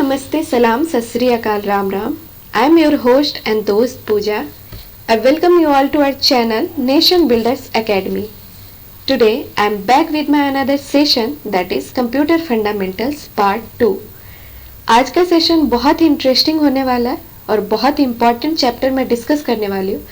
Namaste, Salam, Sat Sri Akal, Ram Ram. I am your host and dost Pooja. I welcome you all to our channel Nation Builders Academy. Today I am back with my another session that is Computer Fundamentals Part 2. आज का session बहुत ही interesting होने वाला है और बहुत ही important chapter मैं discuss करने वाली हूँ.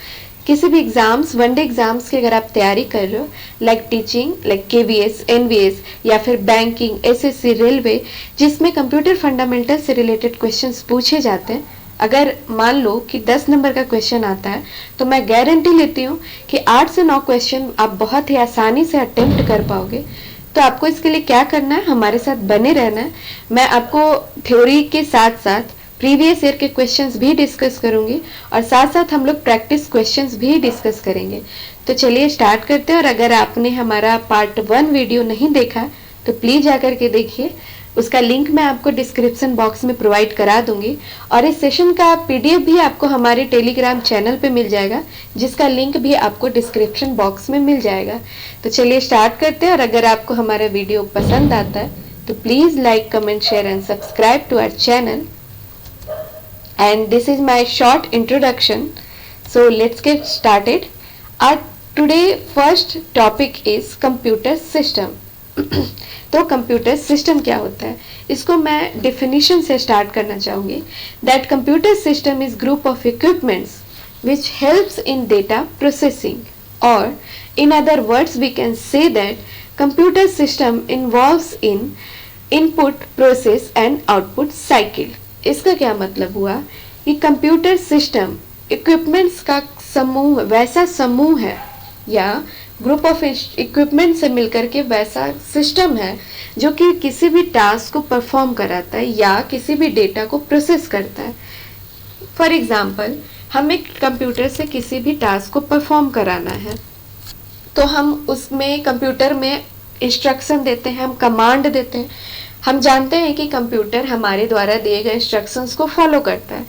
किसी भी एग्जाम्स, वनडे एग्जाम्स की अगर आप तैयारी कर रहे हो, like teaching, like KVS, NVS या फिर बैंकिंग, एसएससी, रेलवे, जिसमें कंप्यूटर फंडामेंटल से रिलेटेड क्वेश्चंस पूछे जाते हैं, अगर मान लो कि 10 नंबर का क्वेश्चन आता है तो मैं गारंटी लेती हूँ कि 8 से 9 क्वेश्चन आप बहुत ही आसानी से अटेम्प्ट कर पाओगे. तो आपको इसके लिए क्या करना है, हमारे साथ बने रहना है. मैं आपको थ्योरी के साथ साथ प्रीवियस ईयर के क्वेश्चंस भी डिस्कस करूंगी और साथ साथ हम लोग प्रैक्टिस क्वेश्चंस भी डिस्कस करेंगे. तो चलिए स्टार्ट करते हैं. और अगर आपने हमारा पार्ट 1 वीडियो नहीं देखा तो प्लीज जाकर के देखिए. उसका लिंक मैं आपको डिस्क्रिप्शन बॉक्स में प्रोवाइड करा दूंगी और इस सेशन का पीडीएफ भी आपको हमारे टेलीग्राम चैनल पे मिल जाएगा, जिसका लिंक भी आपको डिस्क्रिप्शन बॉक्स में मिल जाएगा. तो चलिए स्टार्ट करते हैं. और अगर आपको हमारा वीडियो पसंद आता है तो please like, comment, share and subscribe to our channel. And this is my short introduction. So let's get started. Our today first topic is computer system. तो कंप्यूटर सिस्टम क्या होता है, इसको मैं डेफिनेशन से स्टार्ट करना चाहूँगी. That computer system is group of equipments which helps in data processing, और in other words we can say that computer system involves in input, process and output cycle. इसका क्या मतलब हुआ कि कंप्यूटर सिस्टम इक्विपमेंट्स का समूह, वैसा समूह है या ग्रुप ऑफ इक्विपमेंट से मिलकर के वैसा सिस्टम है जो कि किसी भी टास्क को परफॉर्म कराता है या किसी भी डेटा को प्रोसेस करता है. फॉर एग्जांपल, हमें कंप्यूटर से किसी भी टास्क को परफॉर्म कराना है तो हम उसमें कंप्यूटर में इंस्ट्रक्शन देते हैं, हम कमांड देते हैं. हम जानते हैं कि कंप्यूटर हमारे द्वारा दिए गए इंस्ट्रक्शंस को फॉलो करता है.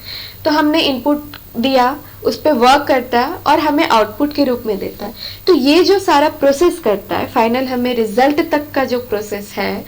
तो हमने इनपुट दिया, उस पर वर्क करता है और हमें आउटपुट के रूप में देता है. तो ये जो सारा प्रोसेस करता है, फाइनल हमें रिजल्ट तक का जो प्रोसेस है,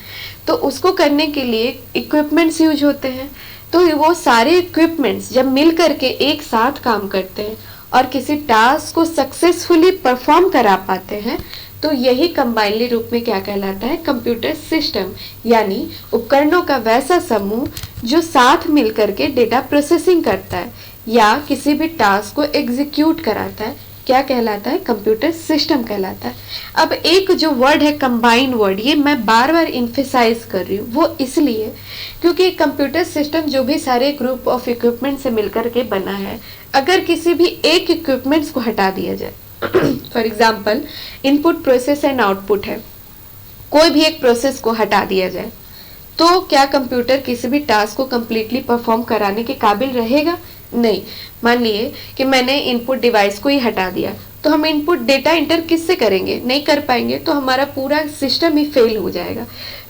तो उसको करने के लिए इक्विपमेंट्स यूज होते हैं. तो वो सारे इक्विपमेंट्स जब मिल करके एक साथ काम करते हैं और किसी टास्क को सक्सेसफुली परफॉर्म करा पाते हैं, तो यही कंबाइनली रूप में क्या कहलाता है, कंप्यूटर सिस्टम, यानी उपकरणों का वैसा समूह जो साथ मिलकर के डेटा प्रोसेसिंग करता है या किसी भी टास्क को एग्जीक्यूट कराता है, क्या कहलाता है, कंप्यूटर सिस्टम कहलाता है. अब एक जो वर्ड है कंबाइन वर्ड, ये मैं बार बार इम्फेसाइज कर रही हूँ, वो इसलिए क्योंकि कंप्यूटर सिस्टम जो भी सारे ग्रुप ऑफ इक्विपमेंट से मिलकर के बना है, अगर किसी भी एक इक्विपमेंट्स को हटा दिया जाए, for example input, process and output है, कोई भी एक प्रोसेस को हटा दिया जाए तो क्या कंप्यूटर किसी भी टास्क को कंप्लीटली परफॉर्म कराने के काबिल रहेगा? नहीं. मान लिए कि मैंने इनपुट डिवाइस को ही हटा दिया, तो हम इनपुट डेटा इंटर किससे करेंगे? नहीं कर पाएंगे. तो हमारा पूरा सिस्टम ही फेल हो जाएगा.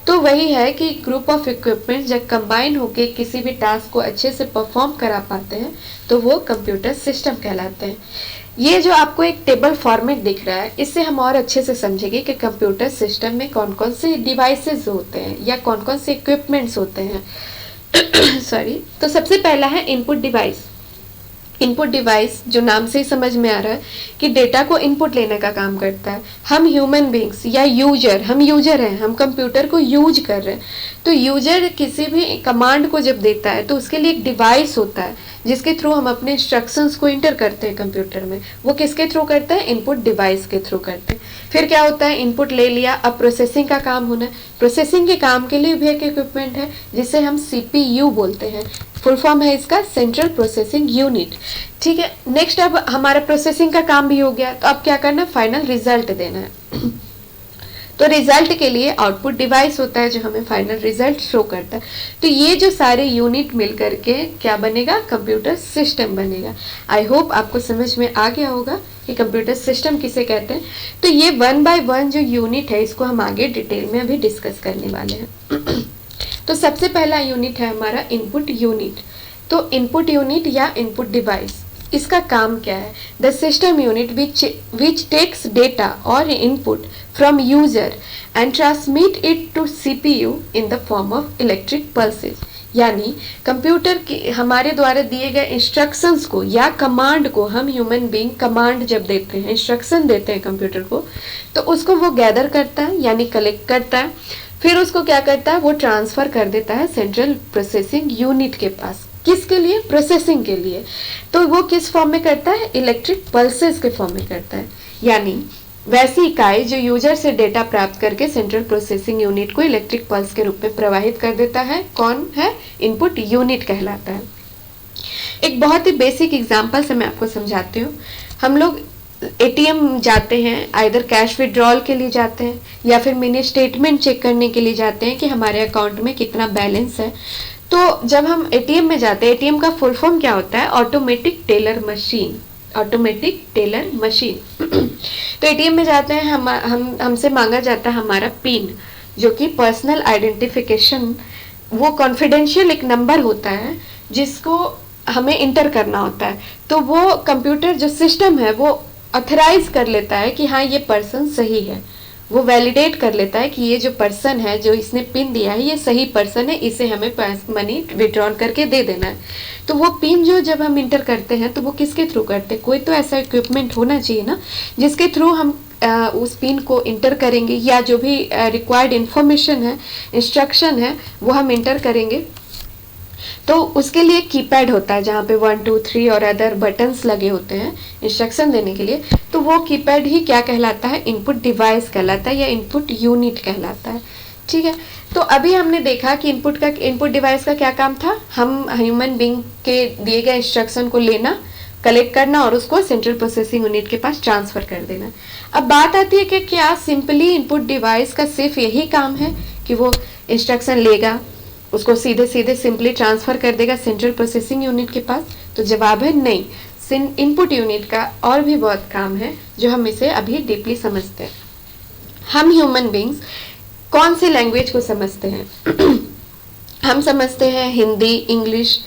तो वही है कि ग्रुप ऑफ इक्विपमेंट जब कंबाइन होके किसी भी टास्क को अच्छे से परफॉर्म करा पाते हैं तो वो कंप्यूटर सिस्टम कहलाते हैं. ये जो आपको एक टेबल फॉर्मेट दिख रहा है, इससे हम और अच्छे से समझेंगे कि कंप्यूटर सिस्टम में कौन कौन से डिवाइसेस होते हैं या कौन कौन से इक्विपमेंट्स होते हैं. सॉरी. तो सबसे पहला है इनपुट डिवाइस. इनपुट डिवाइस जो नाम से ही समझ में आ रहा है कि डेटा को इनपुट लेने का काम करता है. हम ह्यूमन बींग्स या यूजर, हम यूजर हैं, हम कंप्यूटर को यूज कर रहे हैं. तो यूजर किसी भी कमांड को जब देता है तो उसके लिए एक डिवाइस होता है जिसके थ्रू हम अपने इंस्ट्रक्शंस को इंटर करते हैं कंप्यूटर में. वो किसके थ्रू करते हैं? इनपुट डिवाइस के थ्रू करते हैं. फिर क्या होता है, इनपुट ले लिया, अब प्रोसेसिंग का काम होना है. प्रोसेसिंग के काम के लिए भी एक इक्विपमेंट है जिसे हम सीपीयू बोलते हैं. फुल फॉर्म है इसका सेंट्रल प्रोसेसिंग यूनिट. ठीक है. नेक्स्ट, अब हमारा प्रोसेसिंग का काम भी हो गया, तो अब क्या करना है, फाइनल रिजल्ट देना है. तो रिजल्ट के लिए आउटपुट डिवाइस होता है जो हमें फाइनल रिजल्ट शो करता है. तो ये जो सारे यूनिट मिलकर के क्या बनेगा, कंप्यूटर सिस्टम बनेगा. आई होप आपको समझ में आ गया होगा कि कंप्यूटर सिस्टम किसे कहते हैं. तो ये 1 बाय 1 जो यूनिट है, इसको हम आगे डिटेल में अभी डिस्कस करने वाले हैं. तो सबसे पहला यूनिट है हमारा इनपुट यूनिट. तो इनपुट यूनिट या इनपुट डिवाइस, इसका काम क्या है? The system unit which takes data और input from user and transmit it to CPU in the form of electric pulses. यानी कंप्यूटर की हमारे द्वारा दिए गए इंस्ट्रक्शंस को या कमांड को, हम ह्यूमन बीइंग कमांड जब देते हैं, इंस्ट्रक्शन देते हैं कंप्यूटर को, तो उसको वो गैदर करता है यानी कलेक्ट करता है, फिर उसको क्या करता है, वो ट्रांसफर कर देता है सेंट्रल प्रोसेसिंग यूनिट के पास। किसके लिए? प्रोसेसिंग के लिए। तो वो किस फॉर्म में करता है? इलेक्ट्रिक पल्सेस के फॉर्म में करता है। यानी वैसी इकाई जो यूजर से डेटा प्राप्त करके सेंट्रल प्रोसेसिंग यूनिट को इलेक्ट्रिक पल्स के रूप में प्रवाहित कर देता है, कौन है? इनपुट यूनिट कहलाता है। एक बहुत ही बेसिक एग्जांपल से मैं आपको समझाती हूँ। हम लोग एटीएम जाते हैं, आइदर कैश विड्रॉल के लिए जाते हैं या फिर मिनी स्टेटमेंट चेक करने के लिए जाते हैं कि हमारे अकाउंट में कितना बैलेंस है। तो जब हम एटीएम में जाते हैं, एटीएम का फुल फॉर्म क्या होता है? Automatic teller machine. Automatic teller machine. तो एटीएम में जाते हैं, हमसे मांगा जाता है हमारा पिन, जो कि पर्सनल आइडेंटिफिकेशन, वो कॉन्फिडेंशियल एक नंबर होता है जिसको हमें इंटर करना होता है। तो वो कंप्यूटर जो सिस्टम है वो ऑथराइज कर लेता है कि हाँ ये पर्सन सही है, वो वैलिडेट कर लेता है कि ये जो पर्सन है, जो इसने पिन दिया है, ये सही पर्सन है, इसे हमें मनी विड्रॉल करके दे देना है। तो वो पिन जो जब हम इंटर करते हैं तो वो किसके थ्रू करते हैं? कोई तो ऐसा इक्विपमेंट होना चाहिए ना जिसके थ्रू हम उस पिन को इंटर करेंगे, या जो भी रिक्वायर्ड इंफॉर्मेशन है, इंस्ट्रक्शन है, वो हम इंटर करेंगे। तो उसके लिए कीपैड होता है जहाँ पे 1 2 3 और अदर बटन्स लगे होते हैं इंस्ट्रक्शन देने के लिए। तो वो कीपैड ही क्या कहलाता है? इनपुट डिवाइस कहलाता है या इनपुट यूनिट कहलाता है। ठीक है, तो अभी हमने देखा कि इनपुट डिवाइस का क्या काम था? हम ह्यूमन बीइंग के दिए गए इंस्ट्रक्शन को लेना, कलेक्ट करना और उसको सेंट्रल प्रोसेसिंग यूनिट के पास ट्रांसफर कर देना। अब बात आती है कि क्या सिंपली इनपुट डिवाइस का सिर्फ यही काम है कि वो इंस्ट्रक्शन लेगा, उसको सीधे सीधे सिंपली ट्रांसफर कर देगा सेंट्रल प्रोसेसिंग यूनिट के पास? तो जवाब है नहीं। इनपुट यूनिट का और भी बहुत काम है जो हम इसे अभी डीपली समझते हैं। हम ह्यूमन बीइंग्स कौन सी लैंग्वेज को समझते हैं? हम समझते हैं हिंदी, इंग्लिश।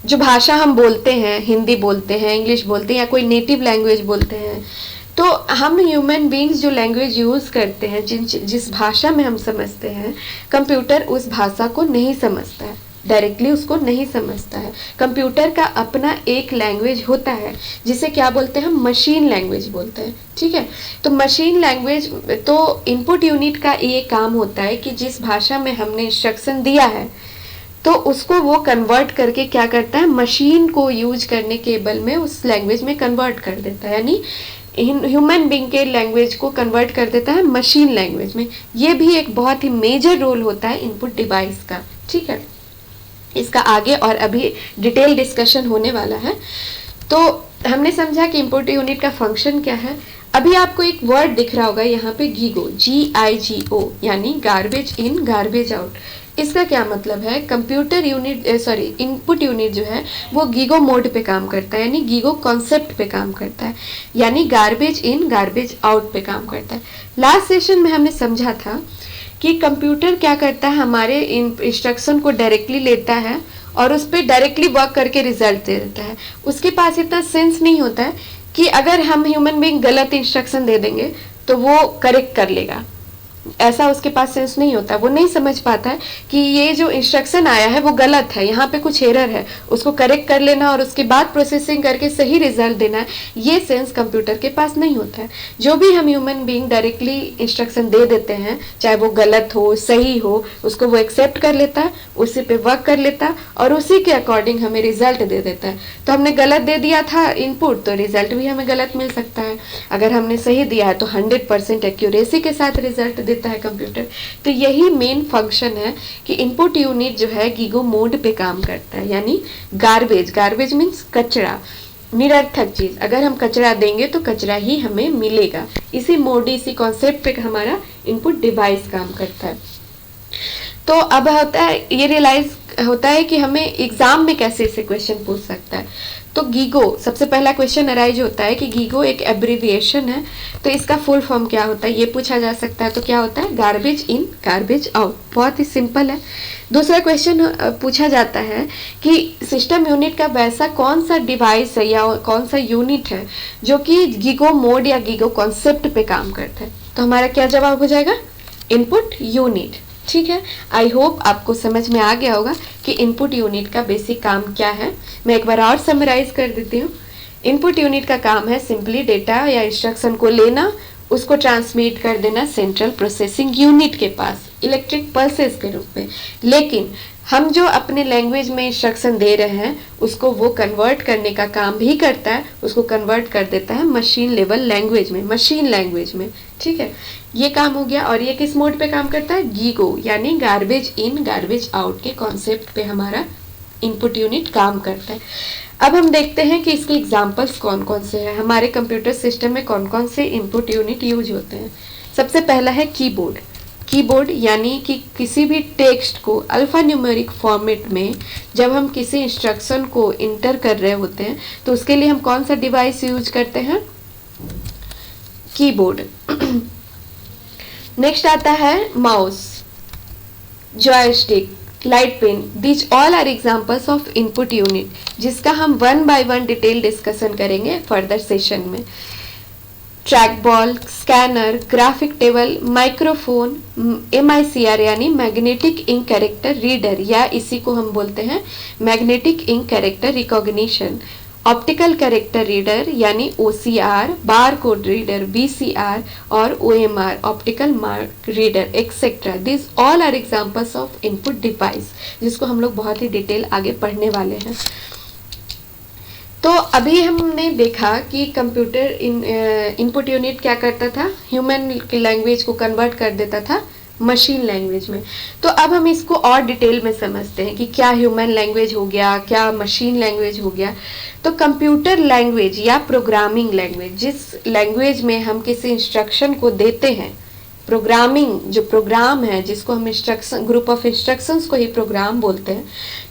जो भाषा हम बोलते हैं, हिंदी बोलते हैं, इंग्लिश बोलते हैं या कोई नेटिव लैंग्वेज बोलते हैं। तो हम ह्यूमन बीइंग्स जो लैंग्वेज यूज करते हैं, जिस भाषा में हम समझते हैं, कंप्यूटर उस भाषा को नहीं समझता है, डायरेक्टली उसको नहीं समझता है। कंप्यूटर का अपना एक लैंग्वेज होता है जिसे क्या बोलते हैं? हम मशीन लैंग्वेज बोलते हैं। ठीक है, तो मशीन लैंग्वेज, तो इनपुट यूनिट का ये काम होता है कि जिस भाषा में हमने इंस्ट्रक्शन दिया है तो उसको वो कन्वर्ट करके क्या करता है? मशीन को यूज करने के बल में उस लैंग्वेज में कन्वर्ट कर देता है, यानी ह्यूमन बीइंग के लैंग्वेज को कन्वर्ट कर देता है मशीन लैंग्वेज में। ये भी एक बहुत ही मेजर रोल होता है इनपुट डिवाइस का। ठीक है, इसका आगे और अभी डिटेल डिस्कशन होने वाला है। तो हमने समझा कि इनपुट यूनिट का फंक्शन क्या है। अभी आपको एक वर्ड दिख रहा होगा यहाँ पे, गीगो, GIGO, यानी गार्बेज इन गार्बेज आउट। इसका क्या मतलब है? Computer unit, sorry, input unit जो है वो गीगो मोड पे काम करता है, यानी गीगो कॉन्सेप्ट पे काम करता है, यानी गार्बेज इन गार्बेज आउट पे काम करता है। लास्ट सेशन में हमने समझा था कि कंप्यूटर क्या करता है? हमारे इंस्ट्रक्शन को डायरेक्टली लेता है और उस पर डायरेक्टली वर्क करके रिजल्ट दे देता है। उसके पास इतना सेंस नहीं होता है कि अगर हम ह्यूमन बीइंग गलत इंस्ट्रक्शन दे देंगे तो वो करेक्ट कर लेगा, ऐसा उसके पास सेंस नहीं होता। वो नहीं समझ पाता है कि ये जो इंस्ट्रक्शन आया है वो गलत है, यहाँ पे कुछ एरर है, उसको करेक्ट कर लेना और उसके बाद प्रोसेसिंग करके सही रिजल्ट देना है, ये सेंस कंप्यूटर के पास नहीं होता है। जो भी हम ह्यूमन बीइंग डायरेक्टली इंस्ट्रक्शन दे देते हैं, चाहे वो गलत हो सही हो, उसको वो एक्सेप्ट कर लेता है, उसी पे वर्क कर लेता है और उसी के अकॉर्डिंग हमें रिजल्ट दे देता है। तो हमने गलत दे दिया था इनपुट, तो रिजल्ट भी हमें गलत मिल सकता है। अगर हमने सही दिया है तो 100% एक्यूरेसी के साथ रिजल्ट देता है कंप्यूटर। तो यही मेन फंक्शन है कि इनपुट यूनिट जो है गीगो मोड पे काम करता है, यानी गार्बेज मीन्स कचरा, निरर्थक चीज। अगर हम कचरा देंगे तो कचरा ही हमें मिलेगा। इसी मोड, इसी कॉन्सेप्ट पे हमारा इनपुट डिवाइस काम करता है। तो अब होता है, ये रियलाइज होता है कि हमें एग्जाम में कैसे इसे क्वेश्चन पूछ सकता है। तो गीगो, सबसे पहला क्वेश्चन अराइज होता है कि गीगो एक एब्रिविएशन है, तो इसका फुल फॉर्म क्या होता है ये पूछा जा सकता है। तो क्या होता है? Garbage in garbage out. बहुत ही सिंपल है। दूसरा क्वेश्चन पूछा जाता है कि सिस्टम यूनिट का वैसा कौन सा डिवाइस है या कौन सा यूनिट है जो कि गीगो मोड या गीगो कॉन्सेप्ट पे काम करता है। तो हमारा क्या जवाब हो जाएगा? Input unit. ठीक है, आई होप आपको समझ में आ गया होगा कि इनपुट यूनिट का बेसिक काम क्या है। मैं एक बार और समराइज कर देती हूँ। इनपुट यूनिट का काम है सिंपली डेटा या इंस्ट्रक्शन को लेना, उसको ट्रांसमिट कर देना सेंट्रल प्रोसेसिंग यूनिट के पास इलेक्ट्रिक पल्सेस के रूप में। लेकिन हम जो अपने लैंग्वेज में इंस्ट्रक्शन दे रहे हैं उसको वो कन्वर्ट करने का काम भी करता है, उसको कन्वर्ट कर देता है मशीन लेवल लैंग्वेज में, मशीन लैंग्वेज में। ठीक है, ये काम हो गया। और ये किस मोड पे काम करता है? गीगो यानी गार्बेज इन गार्बेज आउट के कॉन्सेप्ट पे हमारा इनपुट यूनिट काम करता है। अब हम देखते हैं कि इसके एग्जाम्पल्स कौन कौन से हैं, हमारे कंप्यूटर सिस्टम में कौन कौन से इनपुट यूनिट यूज होते हैं। सबसे पहला है कीबोर्ड। कीबोर्ड यानी कि किसी भी टेक्स्ट को अल्फा न्यूमेरिक फॉर्मेट में जब हम किसी इंस्ट्रक्शन को इंटर कर रहे होते हैं तो उसके लिए हम कौन सा डिवाइस यूज करते हैं? कीबोर्ड। नेक्स्ट आता है mouse, joystick, light pen. These all are examples of input unit, जिसका हम one by one detail discussion करेंगे फर्दर सेशन में। Track ball, scanner, graphic table, microphone, MICR यानी मैग्नेटिक इंक कैरेक्टर रीडर, या इसी को हम बोलते हैं magnetic ink character recognition, optical character reader यानी OCR, bar code reader BCR और OMR optical mark reader etcetera. This all are examples of input device, जिसको हम लोग बहुत ही डिटेल आगे पढ़ने वाले हैं। तो अभी हमने देखा कि कंप्यूटर इनपुट यूनिट क्या करता था, ह्यूमन लैंग्वेज को कन्वर्ट कर देता था मशीन लैंग्वेज में। तो अब हम इसको और डिटेल में समझते हैं कि क्या ह्यूमन लैंग्वेज हो गया, क्या मशीन लैंग्वेज हो गया। तो कंप्यूटर लैंग्वेज या प्रोग्रामिंग लैंग्वेज, जिस लैंग्वेज में हम किसी इंस्ट्रक्शन को देते हैं, प्रोग्रामिंग जो प्रोग्राम है जिसको हम इंस्ट्रक्शन, ग्रुप ऑफ इंस्ट्रक्शंस को ही प्रोग्राम बोलते हैं।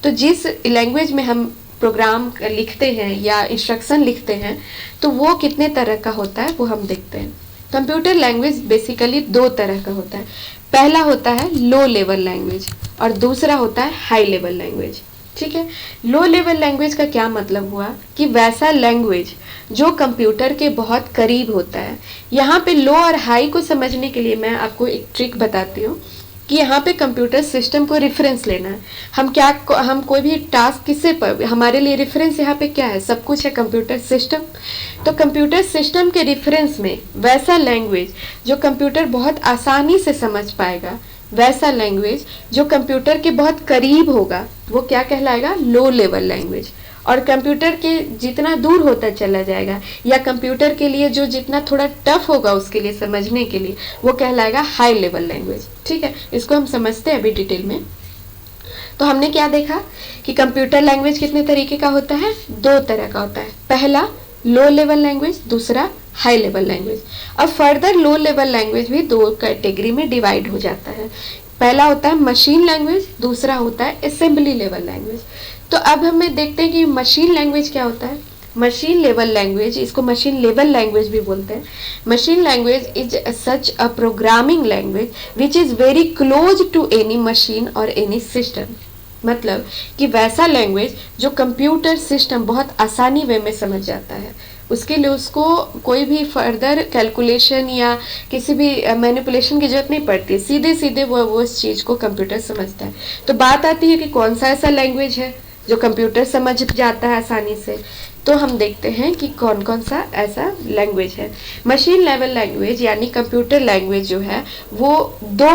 तो जिस लैंग्वेज में हम प्रोग्राम लिखते हैं या इंस्ट्रक्शन लिखते हैं तो वो कितने तरह का होता है वो हम देखते हैं। कंप्यूटर लैंग्वेज बेसिकली दो तरह का होता है। पहला होता है लो लेवल लैंग्वेज और दूसरा होता है हाई लेवल लैंग्वेज। ठीक है, लो लेवल लैंग्वेज का क्या मतलब हुआ कि वैसा लैंग्वेज जो कंप्यूटर के बहुत करीब होता है। यहाँ पे लो और हाई को समझने के लिए मैं आपको एक ट्रिक बताती हूँ कि यहाँ पे कंप्यूटर सिस्टम को रेफरेंस लेना है। हम कोई भी टास्क किससे पर, हमारे लिए रेफरेंस यहाँ पे क्या है? सब कुछ है कंप्यूटर सिस्टम। तो कंप्यूटर सिस्टम के रेफरेंस में वैसा लैंग्वेज जो कंप्यूटर बहुत आसानी से समझ पाएगा, वैसा लैंग्वेज जो कंप्यूटर के बहुत करीब होगा, वो क्या कहलाएगा? Low level language. और कंप्यूटर के जितना दूर होता चला जाएगा या कंप्यूटर के लिए जो जितना थोड़ा टफ होगा उसके लिए समझने के लिए, वो कहलाएगा हाई लेवल लैंग्वेज। ठीक है, इसको हम समझते हैं अभी डिटेल में। तो हमने क्या देखा कि कंप्यूटर लैंग्वेज कितने तरीके का होता है? दो तरह का होता है। पहला लो लेवल लैंग्वेज, दूसरा हाई लेवल लैंग्वेज। अब फर्दर लो लेवल लैंग्वेज भी दो कैटेगरी में डिवाइड हो जाता है। पहला होता है मशीन लैंग्वेज, दूसरा होता है असेंबली लेवल लैंग्वेज। तो अब हमें देखते हैं कि मशीन लैंग्वेज क्या होता है। मशीन लेवल लैंग्वेज, इसको मशीन लेवल लैंग्वेज भी बोलते हैं। Machine language is such a programming language which is very close to any machine और एनी सिस्टम। मतलब कि वैसा लैंग्वेज जो कंप्यूटर सिस्टम बहुत आसानी वे में समझ जाता है, उसके लिए उसको कोई भी फर्दर कैलकुलेशन या किसी भी मैनिपुलेशन की जरूरत नहीं पड़ती, सीधे सीधे वो उस चीज़ को कंप्यूटर समझता है। तो बात आती है कि कौन सा ऐसा लैंग्वेज है जो कंप्यूटर समझ जाता है आसानी से। तो हम देखते हैं कि कौन कौन सा ऐसा लैंग्वेज है। मशीन लेवल लैंग्वेज यानी कंप्यूटर लैंग्वेज जो है वो दो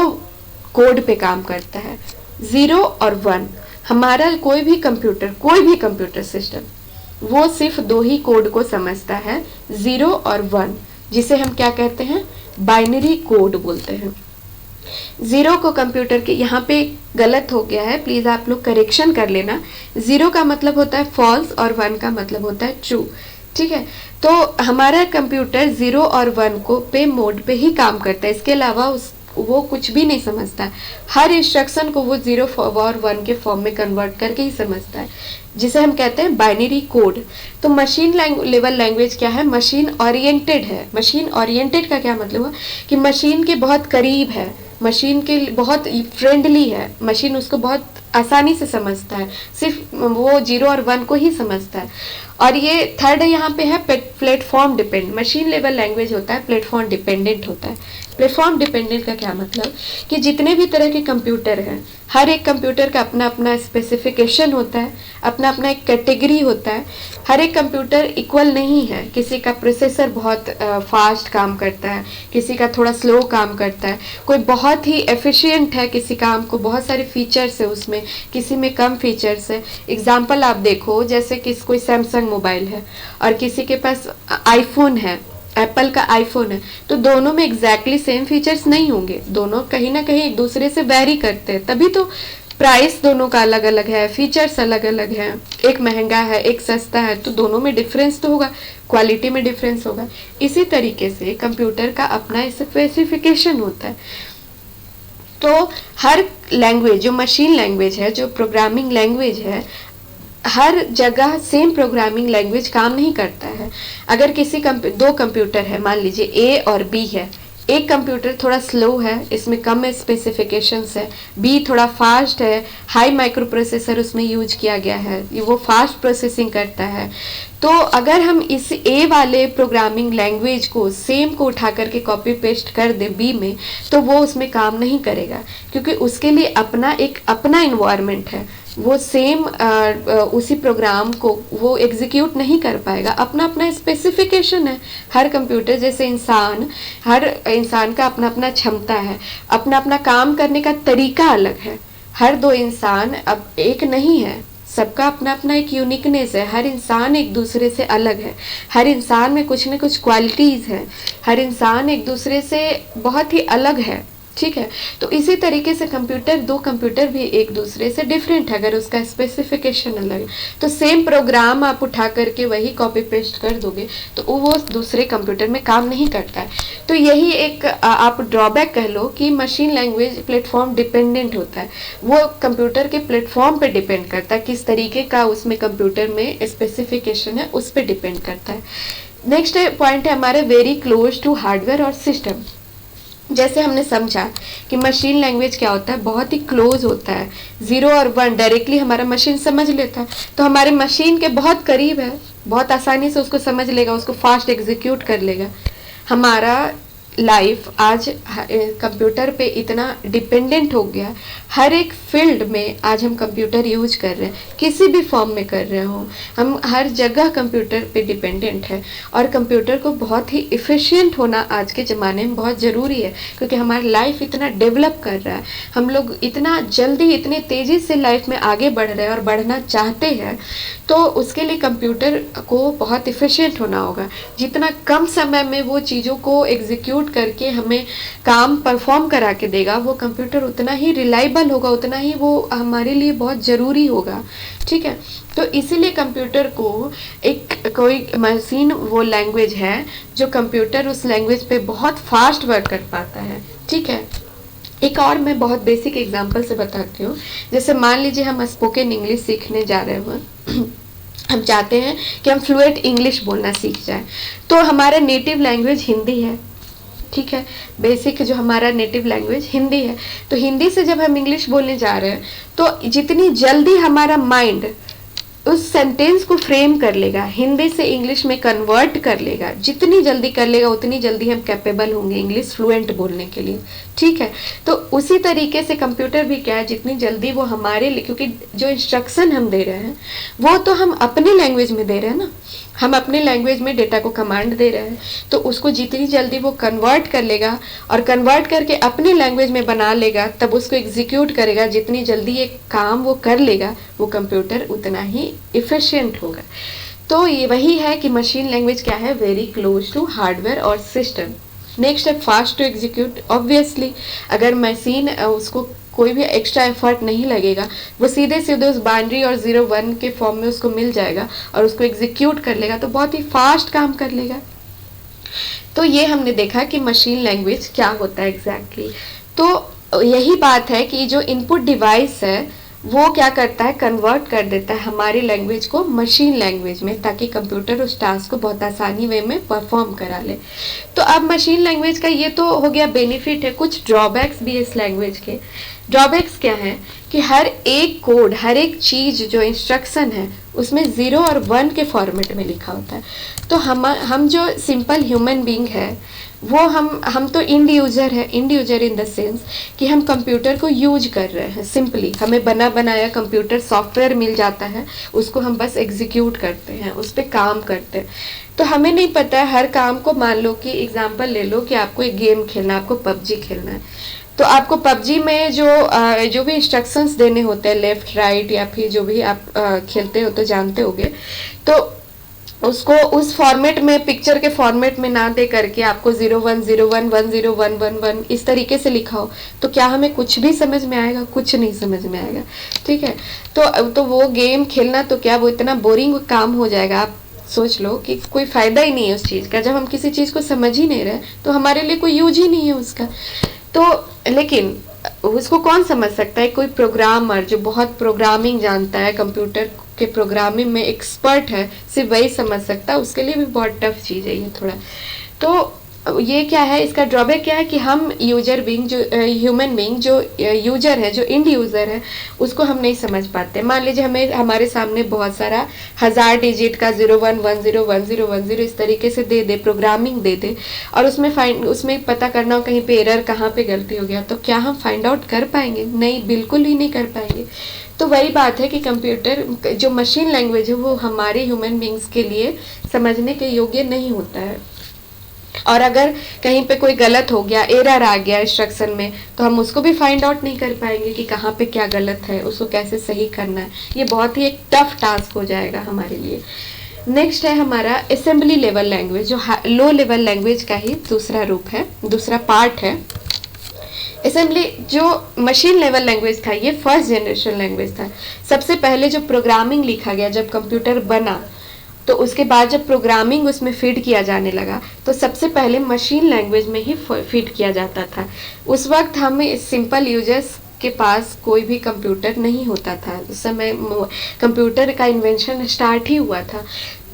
कोड पे काम करता है, 0 और 1। हमारा कोई भी कंप्यूटर सिस्टम वो सिर्फ दो ही कोड को समझता है, 0 और 1, जिसे हम क्या कहते हैं? बाइनरी कोड बोलते हैं। 0 को कंप्यूटर के, यहाँ पे गलत हो गया है, प्लीज आप लोग करेक्शन कर लेना। 0 का मतलब होता है फॉल्स और 1 का मतलब होता है ट्रू। ठीक है, तो हमारा कंप्यूटर 0 और 1 को पे मोड पे ही काम करता है, इसके अलावा वो कुछ भी नहीं समझता। हर इंस्ट्रक्शन को वो 0 और 1 के फॉर्म में कन्वर्ट करके ही समझता है, जिसे हम कहते हैं बाइनरी कोड। तो मशीन लेवल लैंग्वेज क्या है? मशीन ओरिएंटेड है। मशीन ओरिएंटेड का क्या मतलब है कि मशीन के बहुत करीब है, मशीन के बहुत फ्रेंडली है, मशीन उसको बहुत आसानी से समझता है, सिर्फ वो 0 और 1 को ही समझता है। और ये थर्ड यहाँ पे है platform depend. Machine level language होता है प्लेटफॉर्म डिपेंडेंट होता है। प्लेटफॉर्म डिपेंडेंट का क्या मतलब कि जितने भी तरह के कंप्यूटर हैं, हर एक कंप्यूटर का अपना अपना स्पेसिफिकेशन होता है, अपना अपना एक कैटेगरी होता है। हर एक कंप्यूटर इक्वल नहीं है, किसी का प्रोसेसर बहुत फास्ट काम करता है, किसी का थोड़ा स्लो काम करता है, कोई बहुत ही एफिशिएंट है किसी काम को, बहुत सारे फीचर्स है उसमें, किसी में कम फीचर्स है। एग्जाम्पल आप देखो, जैसे कि कोई सैमसंग मोबाइल है और किसी के पास आईफोन है, एप्पल का आईफोन है, तो दोनों में एग्जैक्टली सेम फीचर्स नहीं होंगे, दोनों कहीं ना कहीं एक दूसरे से वेरी करते हैं, तभी तो प्राइस दोनों का अलग अलग है, फीचर्स अलग अलग है, एक महंगा है एक सस्ता है, तो दोनों में डिफरेंस तो होगा, क्वालिटी में डिफरेंस होगा। इसी तरीके से कंप्यूटर का अपना स्पेसिफिकेशन होता है। तो हर लैंग्वेज, जो मशीन लैंग्वेज है, जो प्रोग्रामिंग लैंग्वेज है, हर जगह सेम प्रोग्रामिंग लैंग्वेज काम नहीं करता है। अगर किसी दो कंप्यूटर है, मान लीजिए ए और बी है, एक कंप्यूटर थोड़ा स्लो है, इसमें कम स्पेसिफिकेशंस है, बी थोड़ा फास्ट है, हाई माइक्रो प्रोसेसर उसमें यूज किया गया है, वो फास्ट प्रोसेसिंग करता है। तो अगर हम इस ए वाले प्रोग्रामिंग लैंग्वेज को सेम को उठा करके कॉपी पेस्ट कर दे बी में, तो वो उसमें काम नहीं करेगा, क्योंकि उसके लिए अपना इन्वायरमेंट है, वो सेम उसी प्रोग्राम को वो एग्जीक्यूट नहीं कर पाएगा, अपना अपना स्पेसिफिकेशन है। हर कंप्यूटर जैसे हर इंसान का अपना अपना क्षमता है, अपना अपना काम करने का तरीका अलग है। हर दो इंसान अब एक नहीं है, सबका अपना अपना एक यूनिकनेस है, हर इंसान एक दूसरे से अलग है, हर इंसान में कुछ न कुछ क्वालिटीज है, हर इंसान एक दूसरे से बहुत ही अलग है, ठीक है। तो इसी तरीके से दो कंप्यूटर भी एक दूसरे से डिफरेंट है, अगर उसका स्पेसिफिकेशन अलग है, तो सेम प्रोग्राम आप उठा करके वही कॉपी पेस्ट कर दोगे तो वो दूसरे कंप्यूटर में काम नहीं करता है। तो यही एक आप ड्रॉबैक कह लो कि मशीन लैंग्वेज प्लेटफॉर्म डिपेंडेंट होता है, वो कंप्यूटर के प्लेटफॉर्म पे डिपेंड करता है, किस तरीके का उसमें कंप्यूटर में स्पेसिफिकेशन है उस पर डिपेंड करता है। नेक्स्ट पॉइंट है हमारे वेरी क्लोज टू हार्डवेयर और सिस्टम। जैसे हमने समझा कि मशीन लैंग्वेज क्या होता है, बहुत ही क्लोज होता है, 0 और 1 डायरेक्टली हमारा मशीन समझ लेता है, तो हमारे मशीन के बहुत करीब है, बहुत आसानी से उसको समझ लेगा, उसको फास्ट एग्जीक्यूट कर लेगा। हमारा लाइफ आज कंप्यूटर पे इतना डिपेंडेंट हो गया, हर एक फील्ड में आज हम कंप्यूटर यूज कर रहे हैं, किसी भी फॉर्म में कर रहे हो, हम हर जगह कंप्यूटर पे डिपेंडेंट है। और कंप्यूटर को बहुत ही इफ़िशिएंट होना आज के ज़माने में बहुत ज़रूरी है, क्योंकि हमारी लाइफ इतना डेवलप कर रहा है, हम लोग इतना जल्दी इतने तेज़ी से लाइफ में आगे बढ़ रहे हैं और बढ़ना चाहते हैं, तो उसके लिए कंप्यूटर को बहुत इफ़िशिएंट होना होगा। जितना कम समय में वो चीज़ों को एग्जीक्यूट करके हमें काम परफॉर्म करा के देगा, वो कंप्यूटर उतना ही रिलायबल होगा, उतना ही वो हमारे लिए बहुत ज़रूरी होगा, ठीक है। तो इसीलिए कंप्यूटर को कोई मशीन वो लैंग्वेज है जो कंप्यूटर उस लैंग्वेज पे बहुत फास्ट वर्क कर पाता है, ठीक है। एक और मैं बहुत बेसिक एग्जांपल से बताती हूँ। जैसे मान लीजिए हम स्पोकन इंग्लिश सीखने जा रहे हैं, हम चाहते हैं कि हम फ्लुएंट इंग्लिश बोलना सीख जाए, तो हमारा नेटिव लैंग्वेज हिंदी है, ठीक है। बेसिक जो हमारा नेटिव लैंग्वेज हिंदी है, तो हिंदी से जब हम इंग्लिश बोलने जा रहे हैं, तो जितनी जल्दी हमारा माइंड उस सेंटेंस को फ्रेम कर लेगा, हिंदी से इंग्लिश में कन्वर्ट कर लेगा, जितनी जल्दी कर लेगा उतनी जल्दी हम कैपेबल होंगे इंग्लिश फ्लुएंट बोलने के लिए, ठीक है। तो उसी तरीके से कंप्यूटर भी क्या है, जितनी जल्दी वो हमारे लिए, क्योंकि जो इंस्ट्रक्शन हम दे रहे हैं वो तो हम अपने लैंग्वेज में दे रहे हैं ना, हम अपने लैंग्वेज में डेटा को कमांड दे रहे हैं, तो उसको जितनी जल्दी वो कन्वर्ट कर लेगा और कन्वर्ट करके अपने लैंग्वेज में बना लेगा, तब उसको एग्जीक्यूट करेगा, जितनी जल्दी ये काम वो कर लेगा, वो कंप्यूटर उतना ही इफिशिएंट होगा। तो ये वही है कि मशीन लैंग्वेज क्या है, वेरी क्लोज टू हार्डवेयर और सिस्टम। नेक्स्ट है फास्ट टू एग्जीक्यूट। ऑब्वियसली अगर मशीन उसको कोई भी एक्स्ट्रा एफर्ट नहीं लगेगा, वो सीधे सीधे उस बाइनरी और 0-1 के फॉर्म में उसको मिल जाएगा और उसको एग्जीक्यूट कर लेगा, तो बहुत ही फास्ट काम कर लेगा। तो ये हमने देखा कि मशीन लैंग्वेज क्या होता है एग्जैक्टली। तो यही बात है कि जो इनपुट डिवाइस है वो क्या करता है, कन्वर्ट कर देता है हमारी लैंग्वेज को मशीन लैंग्वेज में, ताकि कंप्यूटर उस टास्क को बहुत आसानी वे में परफॉर्म करा ले। तो अब मशीन लैंग्वेज का ये तो हो गया बेनिफिट है, कुछ ड्रॉबैक्स भी इस लैंग्वेज के। ड्रॉबैक्स क्या है कि हर एक कोड, हर एक चीज जो इंस्ट्रक्शन है उसमें 0 और 1 के फॉर्मेट में लिखा होता है। तो हम जो सिंपल ह्यूमन बींग है वो हम तो इंड यूजर है। End user in the sense कि हम कंप्यूटर को यूज कर रहे हैं। सिंपली हमें बना बनाया कंप्यूटर सॉफ्टवेयर मिल जाता है, उसको हम बस एग्जीक्यूट करते हैं, उस पर काम करते हैं। तो हमें नहीं पता है हर काम को। मान लो कि एग्जांपल ले लो कि आपको एक गेम खेलना है, आपको पबजी खेलना है, तो आपको पबजी में जो भी इंस्ट्रक्शंस देने होते हैं, लेफ्ट राइट या फिर जो भी आप खेलते हो तो जानते होगे, तो उसको उस फॉर्मेट में, पिक्चर के फॉर्मेट में ना दे करके आपको 0101101111 इस तरीके से लिखा हो, तो क्या हमें कुछ भी समझ में आएगा? कुछ नहीं समझ में आएगा। ठीक है, तो वो गेम खेलना तो क्या, वो इतना बोरिंग काम हो जाएगा। आप सोच लो कि कोई फायदा ही नहीं है उस चीज़ का। जब हम किसी चीज़ को समझ ही नहीं रहे तो हमारे लिए कोई यूज ही नहीं है उसका। तो लेकिन उसको कौन समझ सकता है? कोई प्रोग्रामर जो बहुत प्रोग्रामिंग जानता है, कंप्यूटर के प्रोग्रामिंग में एक्सपर्ट है, सिर्फ वही समझ सकता है। उसके लिए भी बहुत टफ चीज़ है ये थोड़ा। तो ये क्या है, इसका ड्रॉबैक क्या है कि हम यूजर बीइंग, जो ह्यूमन बीइंग, जो यूजर है, जो इंड यूजर है, उसको हम नहीं समझ पाते। मान लीजिए हमें हमारे सामने बहुत सारा 1000 डिजिट का 01101010 इस तरीके से दे दे, प्रोग्रामिंग दे दे, और उसमें पता करना हो कहीं पे एरर, कहाँ पे गलती हो गया, तो क्या हम फाइंड आउट कर पाएंगे? नहीं, बिल्कुल ही नहीं कर पाएंगे। तो वही बात है कि कंप्यूटर जो मशीन लैंग्वेज है वो हमारे ह्यूमन बींग्स के लिए समझने के योग्य नहीं होता है। और अगर कहीं पे कोई गलत हो गया, एरर आ गया इंस्ट्रक्शन में, तो हम उसको भी फाइंड आउट नहीं कर पाएंगे कि कहाँ पे क्या गलत है, उसको कैसे सही करना है। ये बहुत ही एक टफ टास्क हो जाएगा हमारे लिए। नेक्स्ट है हमारा असेंबली लेवल लैंग्वेज, जो लो लेवल लैंग्वेज का ही दूसरा रूप है, दूसरा पार्ट है। असेंबली जो मशीन लेवल लैंग्वेज था, ये फर्स्ट जनरेशन लैंग्वेज था। सबसे पहले जो प्रोग्रामिंग लिखा गया, जब कंप्यूटर बना, तो उसके बाद जब प्रोग्रामिंग उसमें फीड किया जाने लगा, तो सबसे पहले मशीन लैंग्वेज में ही फीड किया जाता था। उस वक्त हमें सिंपल यूजर्स के पास कोई भी कंप्यूटर नहीं होता था। उस समय कंप्यूटर का इन्वेंशन स्टार्ट ही हुआ था।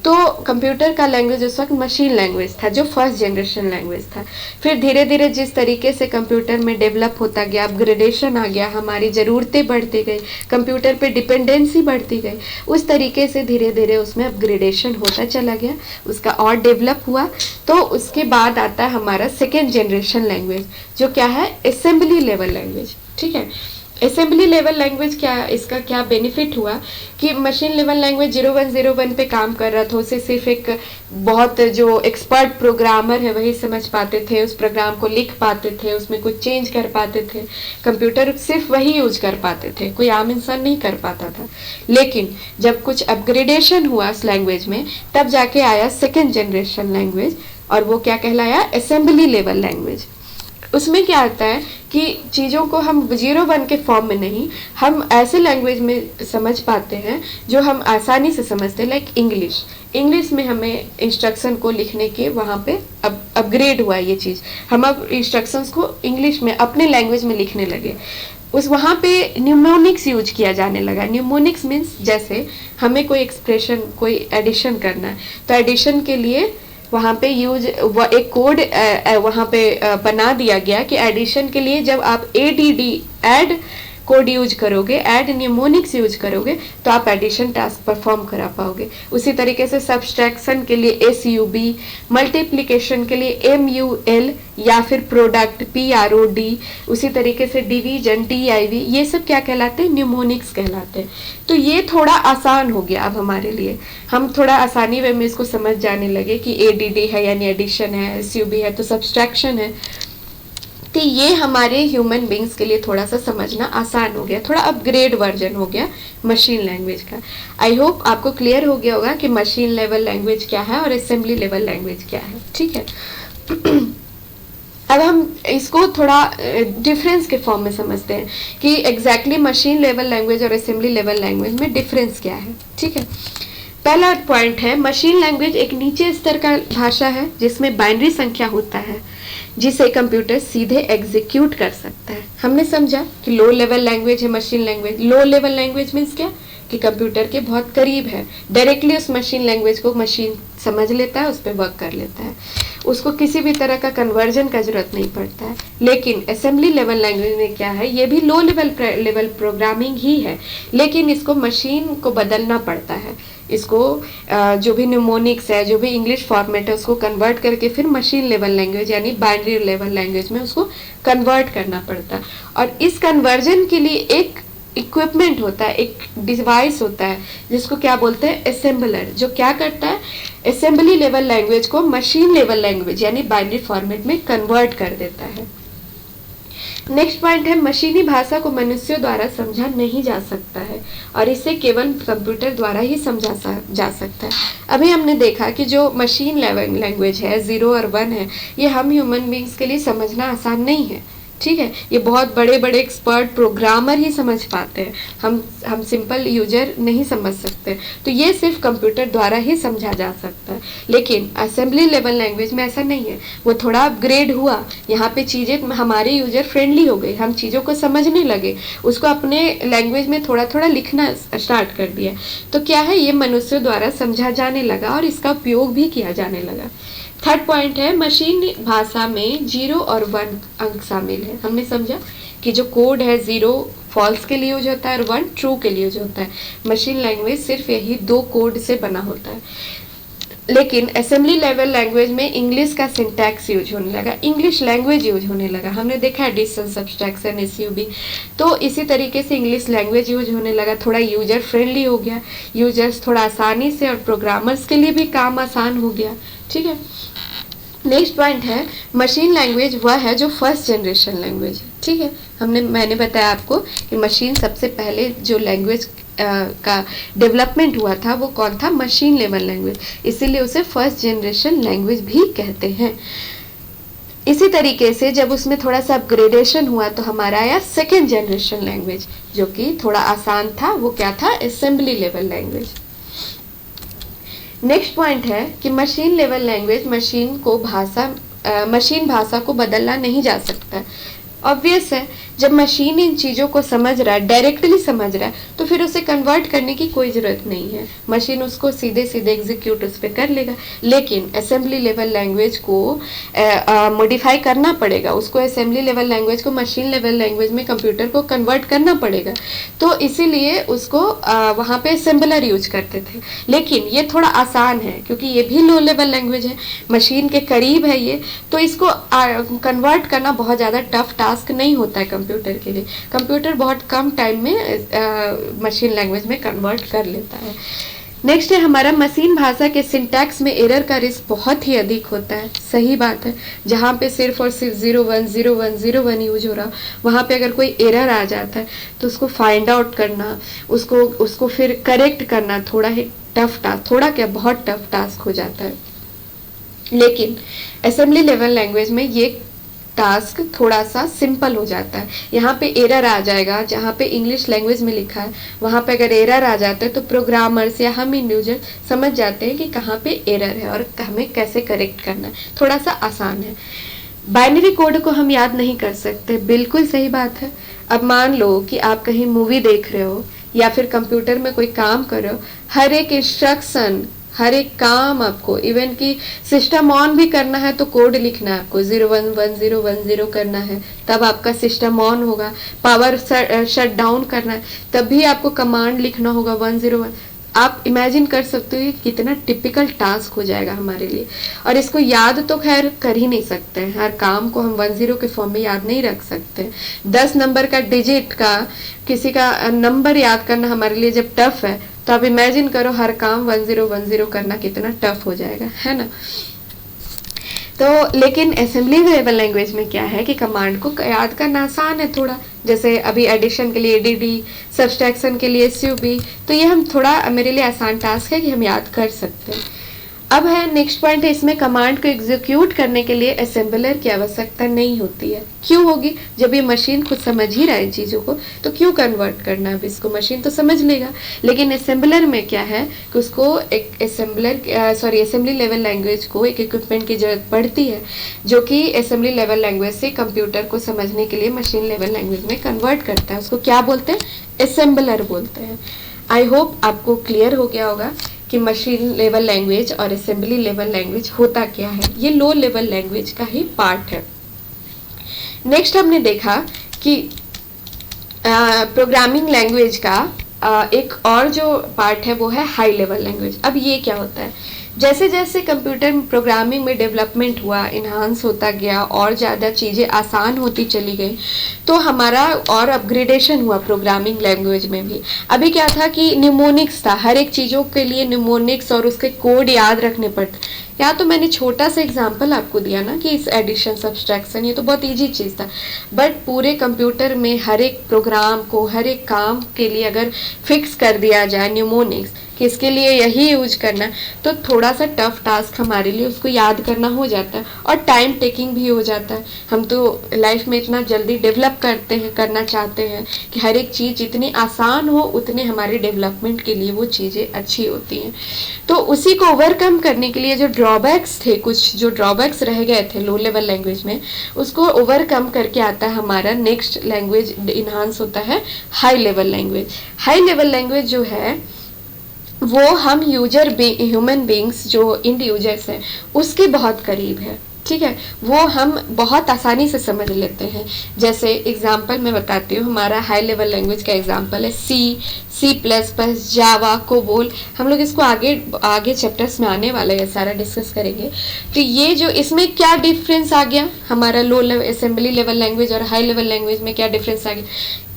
तो कंप्यूटर का लैंग्वेज उस वक्त मशीन लैंग्वेज था, जो फर्स्ट जनरेशन लैंग्वेज था। फिर धीरे धीरे जिस तरीके से कंप्यूटर में डेवलप होता गया, अपग्रेडेशन आ गया, हमारी ज़रूरतें बढ़ती गई, कंप्यूटर पे डिपेंडेंसी बढ़ती गई, उस तरीके से धीरे धीरे उसमें अपग्रेडेशन होता चला गया, उसका और डेवलप हुआ। तो उसके बाद आता है हमारा सेकेंड जनरेशन लैंग्वेज, जो क्या है, असेंबली लेवल लैंग्वेज। ठीक है, असेंबली लेवल लैंग्वेज क्या, इसका क्या बेनिफिट हुआ कि मशीन लेवल लैंग्वेज 0101 पे काम कर रहा था, उसे सिर्फ एक बहुत जो एक्सपर्ट प्रोग्रामर है वही समझ पाते थे, उस प्रोग्राम को लिख पाते थे, उसमें कुछ चेंज कर पाते थे। कंप्यूटर सिर्फ वही यूज कर पाते थे, कोई आम इंसान नहीं कर पाता था। लेकिन जब कुछ अपग्रेडेशन हुआ उस लैंग्वेज में, तब जाके आया सेकेंड जनरेशन लैंग्वेज, और वो क्या कहलाया, असेंबली लेवल लैंग्वेज। उसमें क्या आता है कि चीज़ों को हम 01 के फॉर्म में नहीं, हम ऐसे लैंग्वेज में समझ पाते हैं जो हम आसानी से समझते हैं। लाइक इंग्लिश में हमें इंस्ट्रक्शन को लिखने के वहाँ पे अपग्रेड हुआ ये चीज़। हम अब इंस्ट्रक्शंस को इंग्लिश में अपने लैंग्वेज में लिखने लगे। उस वहाँ पे न्यूमोनिक्स यूज किया जाने लगा। न्यूमोनिक्स मीन्स जैसे हमें कोई एक्सप्रेशन, कोई एडिशन करना है, तो एडिशन के लिए वहाँ पे एक कोड वहाँ पे बना दिया गया कि एडिशन के लिए जब आप ऐड कोड यूज करोगे, ऐड न्यूमोनिक्स यूज करोगे, तो आप एडिशन टास्क परफॉर्म करा पाओगे। उसी तरीके से सब्सट्रैक्शन के लिए SUB, मल्टीप्लिकेशन के लिए MUL या फिर प्रोडक्ट PROD, उसी तरीके से डिवीजन DIV, ये सब क्या कहलाते हैं, न्यूमोनिक्स कहलाते हैं। तो ये थोड़ा आसान हो गया अब हमारे लिए, हम थोड़ा आसानी वे में इसको समझ जाने लगे कि ADD है यानी एडिशन है, SUB है तो सब्सट्रैक्शन है। तो ये हमारे ह्यूमन बींग्स के लिए थोड़ा सा समझना आसान हो गया, थोड़ा अपग्रेड वर्जन हो गया मशीन लैंग्वेज का। आई होप आपको क्लियर हो गया होगा कि मशीन लेवल लैंग्वेज क्या है और असेंबली लेवल लैंग्वेज क्या है। ठीक है, अब हम इसको थोड़ा डिफरेंस के फॉर्म में समझते हैं कि एग्जैक्टली मशीन लेवल लैंग्वेज और असेंबली लेवल लैंग्वेज में डिफरेंस क्या है। ठीक है, पहला पॉइंट है, मशीन लैंग्वेज एक नीचे स्तर का भाषा है जिसमें बाइनरी संख्या होता है, जिसे कंप्यूटर सीधे एग्जीक्यूट कर सकता है। हमने समझा कि लो लेवल लैंग्वेज है machine language. Low level language means क्या, कि कंप्यूटर के बहुत करीब है, डायरेक्टली उस मशीन लैंग्वेज को मशीन समझ लेता है, उस पर वर्क कर लेता है, उसको किसी भी तरह का कन्वर्जन का जरूरत नहीं पड़ता है। लेकिन असेंबली लेवल लैंग्वेज में क्या है, ये भी लो लेवल प्रोग्रामिंग ही है, लेकिन इसको मशीन को बदलना पड़ता है, इसको जो भी न्यूमोनिक्स है, जो भी इंग्लिश फॉर्मेट है, उसको कन्वर्ट करके फिर मशीन लेवल लैंग्वेज यानी बाइनरी लेवल लैंग्वेज में उसको कन्वर्ट करना पड़ता है। और इस कन्वर्जन के लिए एक इक्विपमेंट होता है, एक डिवाइस होता है जिसको क्या बोलते हैं, असेंबलर, जो क्या करता है, असेंबली लेवल लैंग्वेज को मशीन लेवल लैंग्वेज यानी बाइनरी फॉर्मेट में कन्वर्ट कर देता है। नेक्स्ट पॉइंट है, मशीनी भाषा को मनुष्यों द्वारा समझा नहीं जा सकता है और इसे केवल कंप्यूटर द्वारा ही समझा जा सकता है। अभी हमने देखा कि जो मशीन लेवल लैंग्वेज है, 0 और 1 है, ये हम ह्यूमन बींग्स के लिए समझना आसान नहीं है, ठीक है, ये बहुत बड़े बड़े एक्सपर्ट प्रोग्रामर ही समझ पाते हैं, हम सिंपल यूजर नहीं समझ सकते, तो ये सिर्फ कंप्यूटर द्वारा ही समझा जा सकता है। लेकिन असेंबली लेवल लैंग्वेज में ऐसा नहीं है, वो थोड़ा अपग्रेड हुआ, यहाँ पे चीज़ें हमारे यूजर फ्रेंडली हो गई, हम चीज़ों को समझने लगे, उसको अपने लैंग्वेज में थोड़ा थोड़ा लिखना स्टार्ट कर दिया, तो क्या है, ये मनुष्यों द्वारा समझा जाने लगा और इसका उपयोग भी किया जाने लगा। थर्ड पॉइंट है, मशीन भाषा में 0 और 1 अंक शामिल है। हमने समझा कि जो कोड है 0 फॉल्स के लिए यूज होता है और 1 ट्रू के लिए यूज होता है। मशीन लैंग्वेज सिर्फ यही 2 कोड से बना होता है। लेकिन असेंबली लेवल लैंग्वेज में इंग्लिश का सिंटैक्स यूज होने लगा, इंग्लिश लैंग्वेज यूज होने लगा। हमने देखा एडिशन, सब्सट्रैक्शन, एसयूबी, तो इसी तरीके से इंग्लिश लैंग्वेज यूज होने लगा, थोड़ा यूजर फ्रेंडली हो गया, यूजर्स थोड़ा आसानी से, और प्रोग्रामर्स के लिए भी काम आसान हो गया, ठीक है। नेक्स्ट पॉइंट है, मशीन लैंग्वेज वह है जो फर्स्ट जनरेशन लैंग्वेज है, ठीक है। मैंने बताया आपको कि मशीन सबसे पहले जो लैंग्वेज का डेवलपमेंट हुआ था वो कौन था, मशीन लेवल लैंग्वेज, इसीलिए उसे फर्स्ट जनरेशन लैंग्वेज भी कहते हैं। इसी तरीके से जब उसमें थोड़ा सा अपग्रेडेशन हुआ तो हमारा आया सेकेंड जनरेशन लैंग्वेज, जो कि थोड़ा आसान था, वो क्या था, assembly level language. Next point है कि मशीन लेवल लैंग्वेज मशीन भाषा को बदलना नहीं जा सकता। ऑब्वियस है, जब मशीन इन चीज़ों को समझ रहा है, डायरेक्टली समझ रहा है, तो फिर उसे कन्वर्ट करने की कोई ज़रूरत नहीं है, मशीन उसको सीधे सीधे एग्जीक्यूट उस पर कर लेगा। लेकिन असेंबली लेवल लैंग्वेज को मॉडिफाई करना पड़ेगा, उसको असेंबली लेवल लैंग्वेज को मशीन लेवल लैंग्वेज में कंप्यूटर को कन्वर्ट करना पड़ेगा, तो इसीलिए उसको वहाँ पे असेंबलर यूज करते थे। लेकिन ये थोड़ा आसान है क्योंकि ये भी लो लेवल लैंग्वेज है, मशीन के करीब है ये, तो इसको कन्वर्ट करना बहुत ज़्यादा टफ टास्क नहीं होता है कंप्यूटर के लिए। कंप्यूटर बहुत कम टाइम में मशीन लैंग्वेज में कन्वर्ट कर लेता है। नेक्स्ट है हमारा, मशीन भाषा के सिंटैक्स में एरर का रिस्क बहुत ही अधिक होता है। सही बात है, जहाँ पे सिर्फ और सिर्फ 010101 यूज हो रहा, वहाँ पे अगर कोई एरर आ जाता है तो उसको फाइंड आउट करना, उसको फिर करेक्ट करना थोड़ा ही टफ टास्क, थोड़ा क्या बहुत टफ टास्क हो जाता है। लेकिन असेंबली लेवल लैंग्वेज में ये टास्क थोड़ा सा सिंपल हो जाता है। यहाँ पे एरर आ जाएगा, जहाँ पे इंग्लिश लैंग्वेज में लिखा है वहाँ पे अगर एरर आ जाता है तो प्रोग्रामर्स या हम इंडिविजुअल समझ जाते हैं कि कहाँ पे एरर है और हमें कैसे करेक्ट करना है, थोड़ा सा आसान है। बाइनरी कोड को हम याद नहीं कर सकते, बिल्कुल सही बात है। अब मान लो कि आप कहीं मूवी देख रहे हो या फिर कंप्यूटर में कोई काम कर रहे हो, हर एक इंस्ट्रक्शन, हर एक काम आपको, इवन कि सिस्टम ऑन भी करना है तो कोड लिखना है आपको, 011010 करना है तब आपका सिस्टम ऑन होगा, पावर शट डाउन करना है तब भी आपको कमांड लिखना होगा 101। आप इमेजिन कर सकते हो ये कितना टिपिकल टास्क हो जाएगा हमारे लिए। और इसको याद तो खैर कर ही नहीं सकते हैं, हर काम को हम 10 के फॉर्म में याद नहीं रख सकते। 10 नंबर का डिजिट का, किसी का नंबर याद करना हमारे लिए जब टफ है, तो आप इमेजिन करो हर काम 1010 करना कितना टफ हो जाएगा, है ना। तो लेकिन असेंबली लेवल लैंग्वेज में क्या है कि कमांड को याद करना आसान है थोड़ा, जैसे अभी एडिशन के लिए एडीडी, सब्सट्रैक्शन के लिए एसयूबी, तो ये हम थोड़ा, मेरे लिए आसान टास्क है कि हम याद कर सकते हैं। अब है नेक्स्ट पॉइंट है, इसमें कमांड को एग्जीक्यूट करने के लिए असेंबलर की आवश्यकता नहीं होती है। क्यों होगी, जब ये मशीन खुद समझ ही रहा है चीज़ों को तो क्यों कन्वर्ट करना है, अब इसको मशीन तो समझ लेगा। लेकिन असेंबलर में क्या है कि उसको एक असेंबली लेवल लैंग्वेज को एक इक्विपमेंट की जरूरत पड़ती है, जो कि असेंबली लेवल लैंग्वेज से कंप्यूटर को समझने के लिए मशीन लेवल लैंग्वेज में कन्वर्ट करता है। उसको क्या बोलते हैं, असेंबलर बोलते हैं। आई होप आपको क्लियर हो गया होगा कि मशीन लेवल लैंग्वेज और असेंबली लेवल लैंग्वेज होता क्या है। ये लो लेवल लैंग्वेज का ही पार्ट है। नेक्स्ट हमने देखा कि प्रोग्रामिंग लैंग्वेज का एक और जो पार्ट है वो है हाई लेवल लैंग्वेज। अब ये क्या होता है, जैसे जैसे कंप्यूटर प्रोग्रामिंग में डेवलपमेंट हुआ, इन्हांस होता गया और ज़्यादा चीज़ें आसान होती चली गई, तो हमारा और अपग्रेडेशन हुआ प्रोग्रामिंग लैंग्वेज में भी। अभी क्या था कि निमोनिक्स था, हर एक चीज़ों के लिए निमोनिक्स और उसके कोड याद रखने पड़ते। या तो मैंने छोटा सा एग्जांपल आपको दिया ना कि इस एडिशन सब्सट्रैक्शन, ये तो बहुत इजी चीज़ था, बट पूरे कंप्यूटर में हर एक प्रोग्राम को, हर एक काम के लिए अगर फिक्स कर दिया जाए न्यूमोनिक्स कि इसके लिए यही यूज करना, तो थोड़ा सा टफ टास्क हमारे लिए उसको याद करना हो जाता है और टाइम टेकिंग भी हो जाता है। हम तो लाइफ में इतना जल्दी डेवलप करते हैं, करना चाहते हैं कि हर एक चीज़ जितनी आसान हो उतने हमारे डेवलपमेंट के लिए वो चीज़ें अच्छी होती हैं। तो उसी को ओवरकम करने के लिए जो ड्रॉबैक्स थे, कुछ जो ड्रॉबैक्स रह गए थे लो लेवल लैंग्वेज में, उसको ओवरकम करके आता है हमारा नेक्स्ट लैंग्वेज इन्हांस होता है high level language. High level language जो है वो हम ह्यूमन बींग्स जो इंड यूजर्स हैं उसके बहुत करीब है, ठीक है, वो हम बहुत आसानी से समझ लेते हैं। जैसे एग्जांपल मैं बताती हूँ, हमारा हाई लेवल लैंग्वेज का एग्जांपल है सी प्लस प्लस, जावा, कोबोल। हम लोग इसको आगे आगे चैप्टर्स में आने वाला है, सारा डिस्कस करेंगे। तो ये जो इसमें क्या डिफरेंस आ गया, हमारा low level assembly level language और हाई लेवल लैंग्वेज में क्या डिफरेंस आ गया।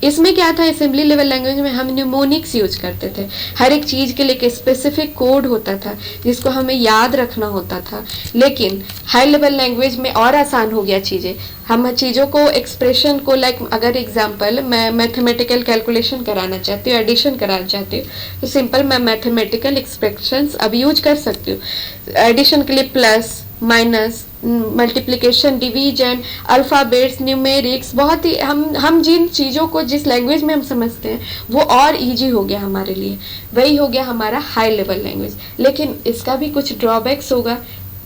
इसमें क्या था, असेंबली लेवल लैंग्वेज में हम न्यूमोनिक्स यूज करते थे, हर एक चीज़ के लिए एक स्पेसिफिक कोड होता था जिसको हमें याद रखना होता था। लेकिन हाई लेवल लैंग्वेज में और आसान हो गया चीज़ें, हम चीज़ों को, एक्सप्रेशन को, लाइक अगर एग्जांपल मैं मैथमेटिकल कैलकुलेशन कराना चाहती हूँ, एडिशन कराना चाहती हूँ, तो सिंपल मैं मैथमेटिकल एक्सप्रेशंस अब यूज कर सकती हूँ। एडिशन के लिए plus, minus, multiplication, division, alphabets, numerics, बहुत ही हम जिन चीज़ों को जिस लैंग्वेज में हम समझते हैं वो और इजी हो गया हमारे लिए, वही हो गया हमारा हाई लेवल लैंग्वेज। लेकिन इसका भी कुछ ड्रॉबैक्स होगा।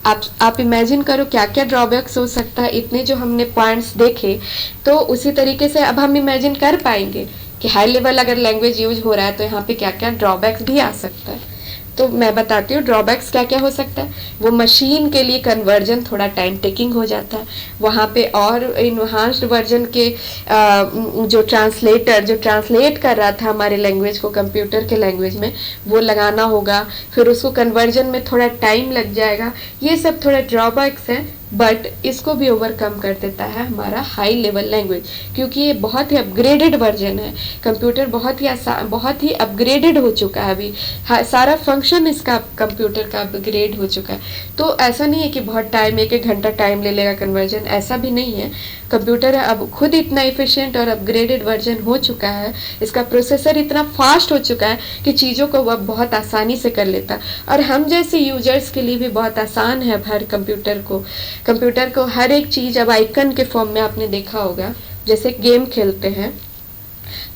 आप इमेजिन करो क्या क्या ड्रॉबैक्स हो सकता है। इतने जो हमने पॉइंट्स देखे, तो उसी तरीके से अब हम इमेजिन कर पाएंगे कि हाई लेवल अगर लैंग्वेज यूज हो रहा है तो यहाँ पे क्या क्या ड्रॉबैक्स भी आ सकता है। तो मैं बताती हूँ ड्रॉबैक्स क्या क्या हो सकता है। वो मशीन के लिए कन्वर्जन थोड़ा टाइम टेकिंग हो जाता है वहाँ पे, और इन्हांस्ड वर्जन के जो ट्रांसलेटर जो ट्रांसलेट कर रहा था हमारे लैंग्वेज को कंप्यूटर के लैंग्वेज में, वो लगाना होगा, फिर उसको कन्वर्जन में थोड़ा टाइम लग जाएगा। ये सब थोड़ा ड्रॉबैक्स हैं, बट इसको भी ओवरकम कर देता है हमारा हाई लेवल लैंग्वेज, क्योंकि ये बहुत ही अपग्रेडेड वर्जन है। कंप्यूटर बहुत ही आसान, बहुत ही अपग्रेडेड हो चुका है अभी, सारा फंक्शन इसका कंप्यूटर का अपग्रेड हो चुका है। तो ऐसा नहीं है कि बहुत टाइम, एक एक घंटा टाइम ले लेगा कन्वर्जन, ऐसा भी नहीं है। कंप्यूटर अब खुद इतना इफिशिएंट और अपग्रेडेड वर्जन हो चुका है, इसका प्रोसेसर इतना फास्ट हो चुका है कि चीज़ों को वह बहुत आसानी से कर लेता है। और हम जैसे यूजर्स के लिए भी बहुत आसान है हर कंप्यूटर को हर एक चीज़ अब आइकन के फॉर्म में, आपने देखा होगा जैसे गेम खेलते हैं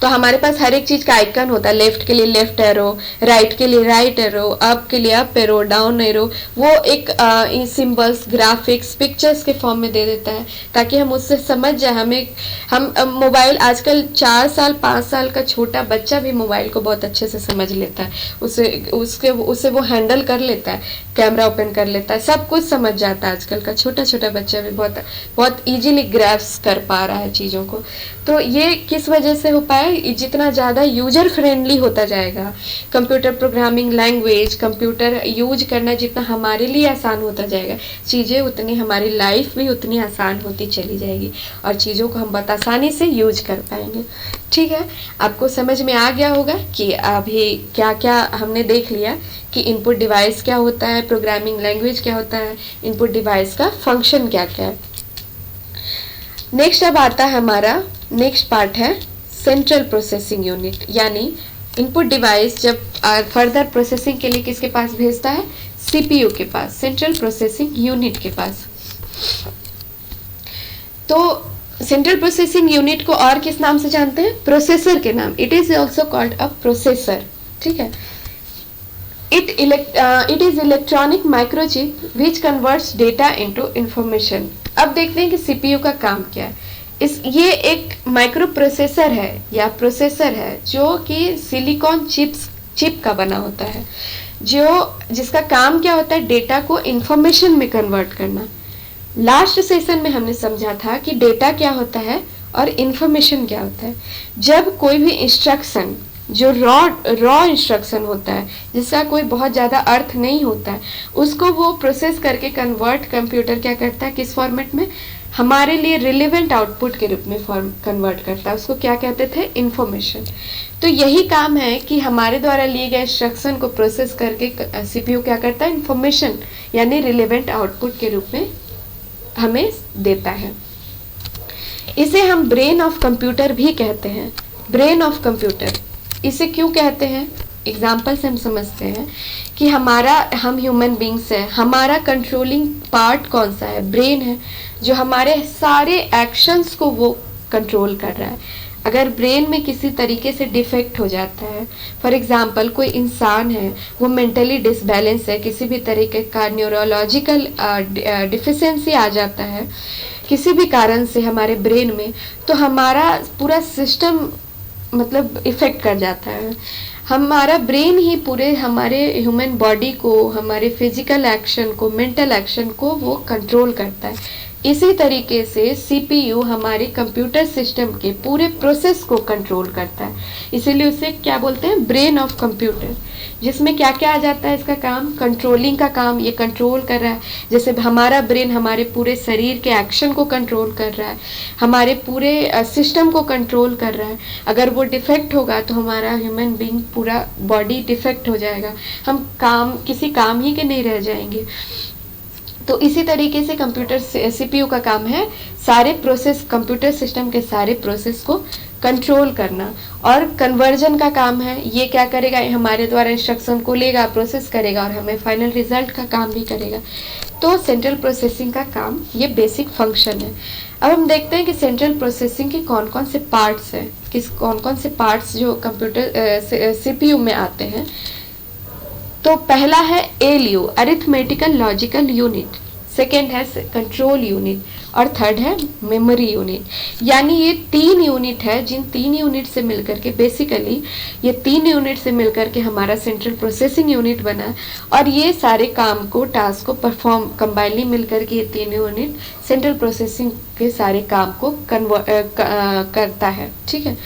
तो हमारे पास हर एक चीज का आइकन होता है, लेफ्ट के लिए लेफ्ट एरो, राइट के लिए राइट एरो, अप के लिए अप एरो, डाउन एरो, वो एक सिंबल्स, ग्राफिक्स, पिक्चर्स के फॉर्म में दे देता है ताकि हम उससे समझ जाए। हम मोबाइल आजकल 4 साल 5 साल का छोटा बच्चा भी मोबाइल को बहुत अच्छे से समझ लेता है, उसे वो हैंडल कर लेता है, कैमरा ओपन कर लेता है, सब कुछ समझ जाता है। आजकल का छोटा छोटा बच्चा भी बहुत बहुत इजीली ग्रैस्प कर पा रहा है चीज़ों को। तो ये किस वजह से हो पाया, जितना ज़्यादा यूजर फ्रेंडली होता जाएगा computer programming language, computer use करना जितना हमारे लिए आसान होता जाएगा, चीज़ें उतनी, हमारी लाइफ भी उतनी आसान होती चली जाएगी और चीज़ों को हम बहुत आसानी से यूज कर पाएंगे। ठीक है, आपको समझ में आ गया होगा कि अभी क्या क्या हमने देख लिया कि इनपुट डिवाइस क्या होता है, प्रोग्रामिंग लैंग्वेज क्या होता है, इनपुट डिवाइस का फंक्शन क्या क्या है। नेक्स्ट अब आता है हमारा नेक्स्ट पार्ट है सेंट्रल प्रोसेसिंग यूनिट, यानी इनपुट डिवाइस जब फर्दर प्रोसेसिंग के लिए किसके पास भेजता है, सीपीयू के पास, सेंट्रल प्रोसेसिंग यूनिट के पास। तो सेंट्रल प्रोसेसिंग यूनिट को और किस नाम से जानते हैं, प्रोसेसर के नाम, it is also called a processor. ठीक है, it is electronic microchip which converts data into information। अब देखते हैं कि सीपीयू का काम क्या है। ये एक माइक्रो प्रोसेसर है या प्रोसेसर है जो कि सिलिकॉन चिप्स चिप का बना होता है, जो जिसका काम क्या होता है, डेटा को इंफॉर्मेशन में कन्वर्ट करना। लास्ट सेशन में हमने समझा था कि डेटा क्या होता है और इंफॉर्मेशन क्या होता है। जब कोई भी इंस्ट्रक्शन जो रॉ इंस्ट्रक्शन होता है, जिसका कोई बहुत ज़्यादा अर्थ नहीं होता है, उसको वो प्रोसेस करके कन्वर्ट कंप्यूटर क्या करता है, किस फॉर्मेट में, हमारे लिए रिलेवेंट आउटपुट के रूप में कन्वर्ट करता है। उसको क्या कहते थे, इंफॉर्मेशन। तो यही काम है कि हमारे द्वारा लिए गए इंस्ट्रक्शन को प्रोसेस करके सीपीयू क्या करता है, इंफॉर्मेशन यानी रिलेवेंट आउटपुट के रूप में हमें देता है। इसे हम ब्रेन ऑफ कंप्यूटर भी कहते हैं। ब्रेन ऑफ कंप्यूटर इसे क्यों कहते हैं, एग्जाम्पल से हम समझते हैं कि हम ह्यूमन बींग्स हैं, हमारा कंट्रोलिंग पार्ट कौन सा है, ब्रेन है, जो हमारे सारे एक्शंस को वो कंट्रोल कर रहा है। अगर ब्रेन में किसी तरीके से डिफेक्ट हो जाता है, फॉर एग्जांपल कोई इंसान है, वो मेंटली डिसबैलेंस है, किसी भी तरीके का न्यूरोलॉजिकल डिफिशियंसी आ जाता है किसी भी कारण से हमारे ब्रेन में, तो हमारा पूरा सिस्टम मतलब इफेक्ट कर जाता है। हमारा ब्रेन ही पूरे हमारे ह्यूमन बॉडी को, हमारे फिजिकल एक्शन को, मेंटल एक्शन को वो कंट्रोल करता है। इसी तरीके से सीपीयू हमारे कंप्यूटर सिस्टम के पूरे प्रोसेस को कंट्रोल करता है, इसीलिए उसे क्या बोलते हैं, ब्रेन ऑफ कंप्यूटर। जिसमें क्या क्या आ जाता है, इसका काम कंट्रोलिंग का काम, ये कंट्रोल कर रहा है। जैसे हमारा ब्रेन हमारे पूरे शरीर के एक्शन को कंट्रोल कर रहा है, हमारे पूरे सिस्टम को कंट्रोल कर रहा है। अगर वो डिफेक्ट होगा तो हमारा ह्यूमन बीइंग पूरा बॉडी डिफेक्ट हो जाएगा, हम किसी काम ही के नहीं रह जाएंगे। तो इसी तरीके से कंप्यूटर सीपीयू का काम है सारे प्रोसेस, कंप्यूटर सिस्टम के सारे प्रोसेस को कंट्रोल करना। और कन्वर्जन का काम है, ये क्या करेगा, हमारे द्वारा इंस्ट्रक्शन को लेगा, प्रोसेस करेगा और हमें फाइनल रिजल्ट का काम भी करेगा। तो सेंट्रल प्रोसेसिंग का काम ये बेसिक फंक्शन है। अब हम देखते हैं कि सेंट्रल प्रोसेसिंग के कौन कौन से पार्ट्स हैं, कौन कौन से पार्ट्स जो कंप्यूटर सीपीयू में आते हैं। तो पहला है ALU, arithmetical logical unit, second है कंट्रोल यूनिट और थर्ड है मेमोरी यूनिट। यानी ये 3 यूनिट है, जिन 3 यूनिट से मिलकर के बेसिकली ये 3 यूनिट से मिलकर के हमारा सेंट्रल प्रोसेसिंग यूनिट बना। और ये सारे काम को, टास्क को परफॉर्म कंबाइनली मिलकर के ये 3 यूनिट सेंट्रल प्रोसेसिंग के सारे काम को करता है। ठीक है,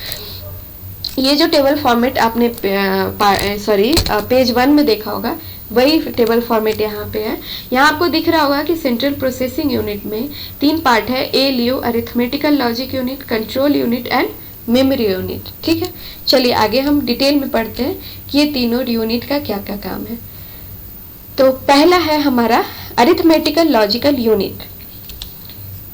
ये जो टेबल फॉर्मेट आपने पेज 1 में देखा होगा, वही टेबल फॉर्मेट यहाँ पे है। यहाँ आपको दिख रहा होगा कि सेंट्रल प्रोसेसिंग यूनिट में 3 पार्ट है, ALU, arithmetical logic unit, control unit and memory unit. ठीक है, चलिए आगे हम डिटेल में पढ़ते हैं कि ये तीनों यूनिट का क्या क्या काम है। तो पहला है हमारा अरिथमेटिकल लॉजिकल यूनिट।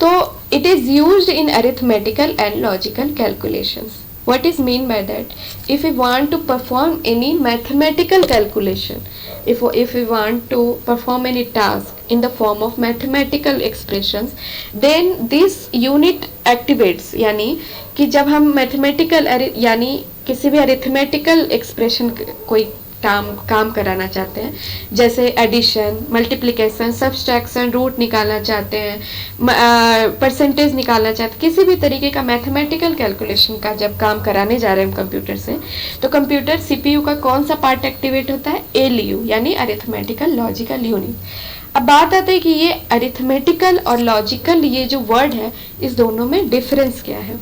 तो it is used in arithmetical and logical calculations. What is mean by that? If we want to perform any mathematical calculation, if we want to perform any task in the form of mathematical expressions, then this unit activates। यानी कि जब हम mathematical यानी किसी भी arithmetical expression कोई काम कराना चाहते हैं, जैसे एडिशन, मल्टीप्लिकेशन, सब्सट्रैक्शन, रूट निकालना चाहते हैं, परसेंटेज निकालना चाहते हैं, किसी भी तरीके का मैथमेटिकल कैलकुलेशन का जब काम कराने जा रहे हैं हम कंप्यूटर से, तो कंप्यूटर सीपीयू का कौन सा पार्ट एक्टिवेट होता है, एलयू यानी अरिथमेटिकल लॉजिकल यूनिट। अब बात आता है कि ये अरिथमेटिकल और लॉजिकल ये जो वर्ड है, इस दोनों में डिफरेंस क्या है।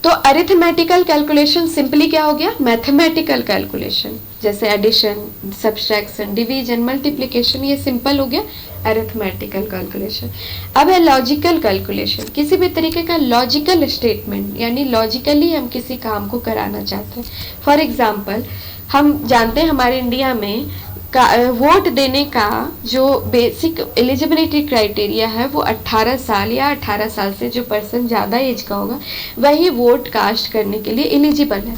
तो अरिथमेटिकल कैलकुलेशन सिंपली क्या हो गया, मैथमेटिकल कैलकुलेशन, जैसे एडिशन, सब्सट्रैक्शन, डिवीजन, मल्टीप्लिकेशन, ये सिंपल हो गया अरिथमेटिकल कैलकुलेशन। अब है लॉजिकल कैलकुलेशन, किसी भी तरीके का लॉजिकल स्टेटमेंट, यानी लॉजिकली हम किसी काम को कराना चाहते हैं। फॉर एग्जाम्पल हम जानते हैं हमारे इंडिया में वोट देने का जो बेसिक एलिजिबिलिटी क्राइटेरिया है वो 18 साल या 18 साल से जो पर्सन ज़्यादा एज का होगा वही वोट कास्ट करने के लिए एलिजिबल है।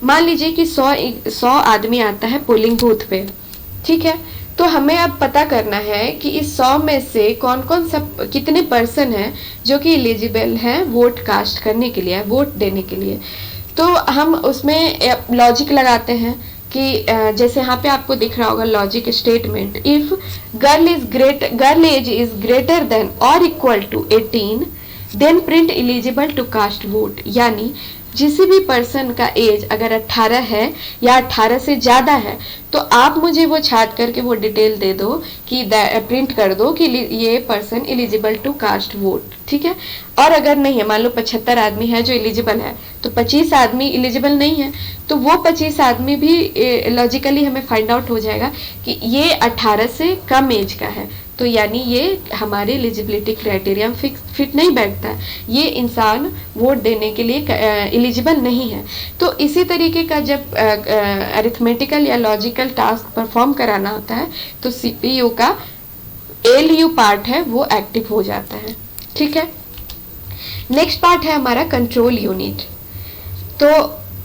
मान लीजिए कि 100 आदमी आता है पोलिंग बूथ पे, ठीक है, तो हमें अब पता करना है कि इस 100 में से कौन कौन सा कितने पर्सन हैं जो कि एलिजिबल हैं वोट कास्ट करने के लिए, वोट देने के लिए। तो हम उसमें लॉजिक लगाते हैं कि जैसे यहाँ पे आपको दिख रहा होगा logic statement, if girl age is greater than और equal to 18 then print eligible to cast vote. यानी जिस भी पर्सन का एज अगर 18 है या 18 से ज़्यादा है तो आप मुझे वो छाट करके वो डिटेल दे दो कि प्रिंट कर दो कि ये person eligible to cast vote, ठीक है। और अगर नहीं है, मान लो 75 आदमी है जो एलिजिबल है तो 25 आदमी एलिजिबल नहीं है, तो वो 25 आदमी भी लॉजिकली हमें फाइंड आउट हो जाएगा कि ये 18 से कम एज का है, तो यानी ये हमारे एलिजिबिलिटी क्राइटेरिया फिट नहीं बैठता, ये इंसान वोट देने के लिए एलिजिबल नहीं है। तो इसी तरीके का जब अरिथमेटिकल या लॉजिकल टास्क परफॉर्म कराना होता है तो सीपीयू का एलयू पार्ट है वो एक्टिव हो जाता है, ठीक है। नेक्स्ट पार्ट है हमारा कंट्रोल यूनिट। तो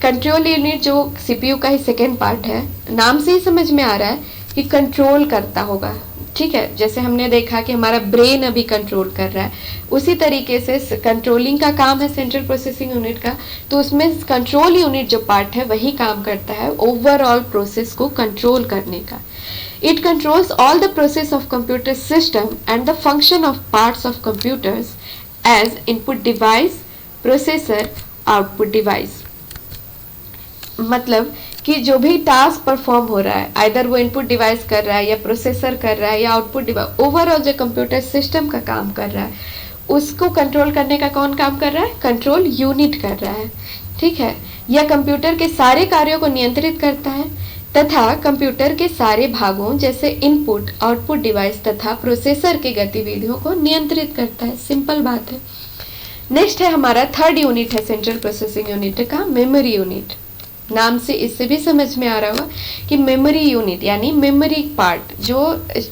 कंट्रोल यूनिट जो सीपीयू का ही सेकेंड पार्ट है, नाम से ही समझ में आ रहा है कि कंट्रोल करता होगा, ठीक है। जैसे हमने देखा कि हमारा ब्रेन अभी कंट्रोल कर रहा है, उसी तरीके से कंट्रोलिंग का काम है सेंट्रल प्रोसेसिंग यूनिट का, तो उसमें कंट्रोल यूनिट जो पार्ट है वही काम करता है ओवरऑल प्रोसेस को कंट्रोल करने का। It controls all the process of computer system and the function of parts of computers as input device, processor, output device. मतलब कि जो भी टास्क परफॉर्म हो रहा है, आइदर वो इनपुट डिवाइस कर रहा है या प्रोसेसर कर रहा है या आउटपुट डिवाइस, ओवरऑल जो कंप्यूटर सिस्टम का काम कर रहा है उसको कंट्रोल करने का कौन काम कर रहा है? कंट्रोल यूनिट कर रहा है, ठीक है। यह कंप्यूटर के सारे कार्यों को नियंत्रित करता है तथा कंप्यूटर के सारे भागों जैसे इनपुट, आउटपुट डिवाइस तथा प्रोसेसर की गतिविधियों को नियंत्रित करता है। सिंपल बात है। नेक्स्ट है हमारा थर्ड यूनिट है सेंट्रल प्रोसेसिंग यूनिट का मेमोरी यूनिट। नाम से इससे भी समझ में आ रहा होगा कि मेमोरी यूनिट यानी मेमोरी पार्ट जो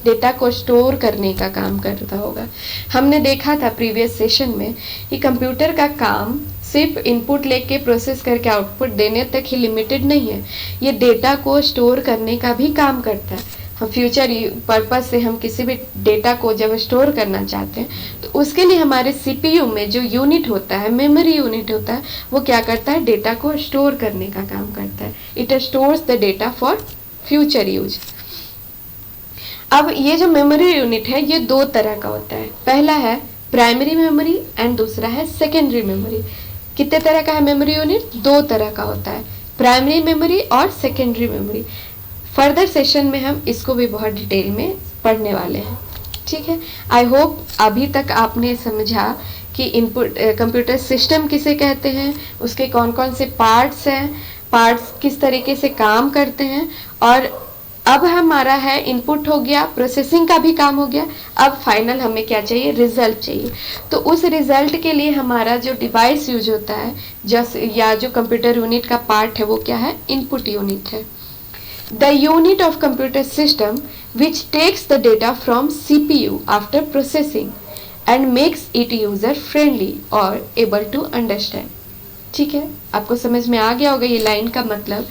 डेटा को स्टोर करने का काम करता होगा। हमने देखा था प्रीवियस सेशन में कि कंप्यूटर का काम सिर्फ इनपुट लेके प्रोसेस करके आउटपुट देने तक ही लिमिटेड नहीं है, ये डेटा को स्टोर करने का भी काम करता है। हम फ्यूचर पर्पस से हम किसी भी डेटा को जब स्टोर करना चाहते हैं तो उसके लिए हमारे सीपीयू में जो यूनिट होता है, मेमोरी यूनिट होता है, वो क्या करता है? डेटा को स्टोर करने का काम करता है। It stores the data for future use. अब ये जो मेमोरी यूनिट है ये दो तरह का होता है। पहला है प्राइमरी मेमोरी एंड दूसरा है सेकेंडरी मेमोरी। कितने तरह का है मेमोरी यूनिट? दो तरह का होता है, प्राइमरी मेमोरी और सेकेंडरी मेमोरी। फर्दर सेशन में हम इसको भी बहुत डिटेल में पढ़ने वाले हैं, ठीक है। आई होप अभी तक आपने समझा कि इनपुट कंप्यूटर सिस्टम किसे कहते हैं, उसके कौन कौन से पार्ट्स हैं, पार्ट्स किस तरीके से काम करते हैं। और अब हमारा है इनपुट हो गया, प्रोसेसिंग का भी काम हो गया, अब फाइनल हमें क्या चाहिए? रिजल्ट चाहिए। तो उस रिजल्ट के लिए हमारा जो डिवाइस यूज होता है या जो कंप्यूटर यूनिट का पार्ट है वो क्या है? इनपुट यूनिट है। The unit of computer system which takes the data from CPU after processing and makes it user friendly or able to understand। ठीक है, आपको समझ में आ गया होगा ये लाइन का मतलब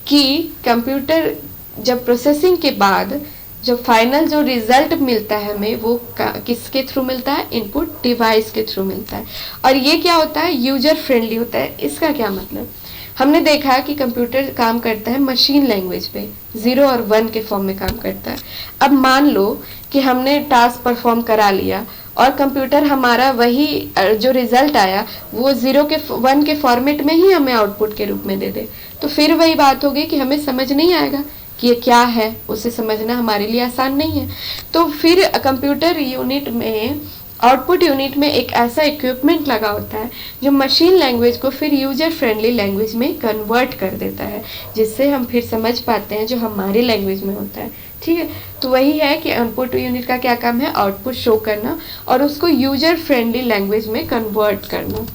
कि कंप्यूटर जब प्रोसेसिंग के बाद जो फाइनल जो रिजल्ट मिलता है हमें वो किसके थ्रू मिलता है? इनपुट डिवाइस के थ्रू मिलता है। और ये क्या होता है? यूजर फ्रेंडली होता है। इसका क्या मतलब? हमने देखा कि कंप्यूटर काम करता है मशीन लैंग्वेज पे, 0 और 1 के फॉर्म में काम करता है। अब मान लो कि हमने टास्क परफॉर्म करा लिया और कंप्यूटर हमारा वही जो रिजल्ट आया वो 0 के 1 के फॉर्मेट में ही हमें आउटपुट के रूप में दे दे, तो फिर वही बात होगी कि हमें समझ नहीं आएगा कि ये क्या है, उसे समझना हमारे लिए आसान नहीं है। तो फिर कंप्यूटर यूनिट में, आउटपुट यूनिट में एक ऐसा इक्विपमेंट लगा होता है जो मशीन लैंग्वेज को फिर यूजर फ्रेंडली लैंग्वेज में कन्वर्ट कर देता है, जिससे हम फिर समझ पाते हैं जो हमारी लैंग्वेज में होता है, ठीक है। तो वही है कि इनपुट यूनिट का क्या काम है? आउटपुट शो करना और उसको यूजर फ्रेंडली लैंग्वेज में कन्वर्ट करना।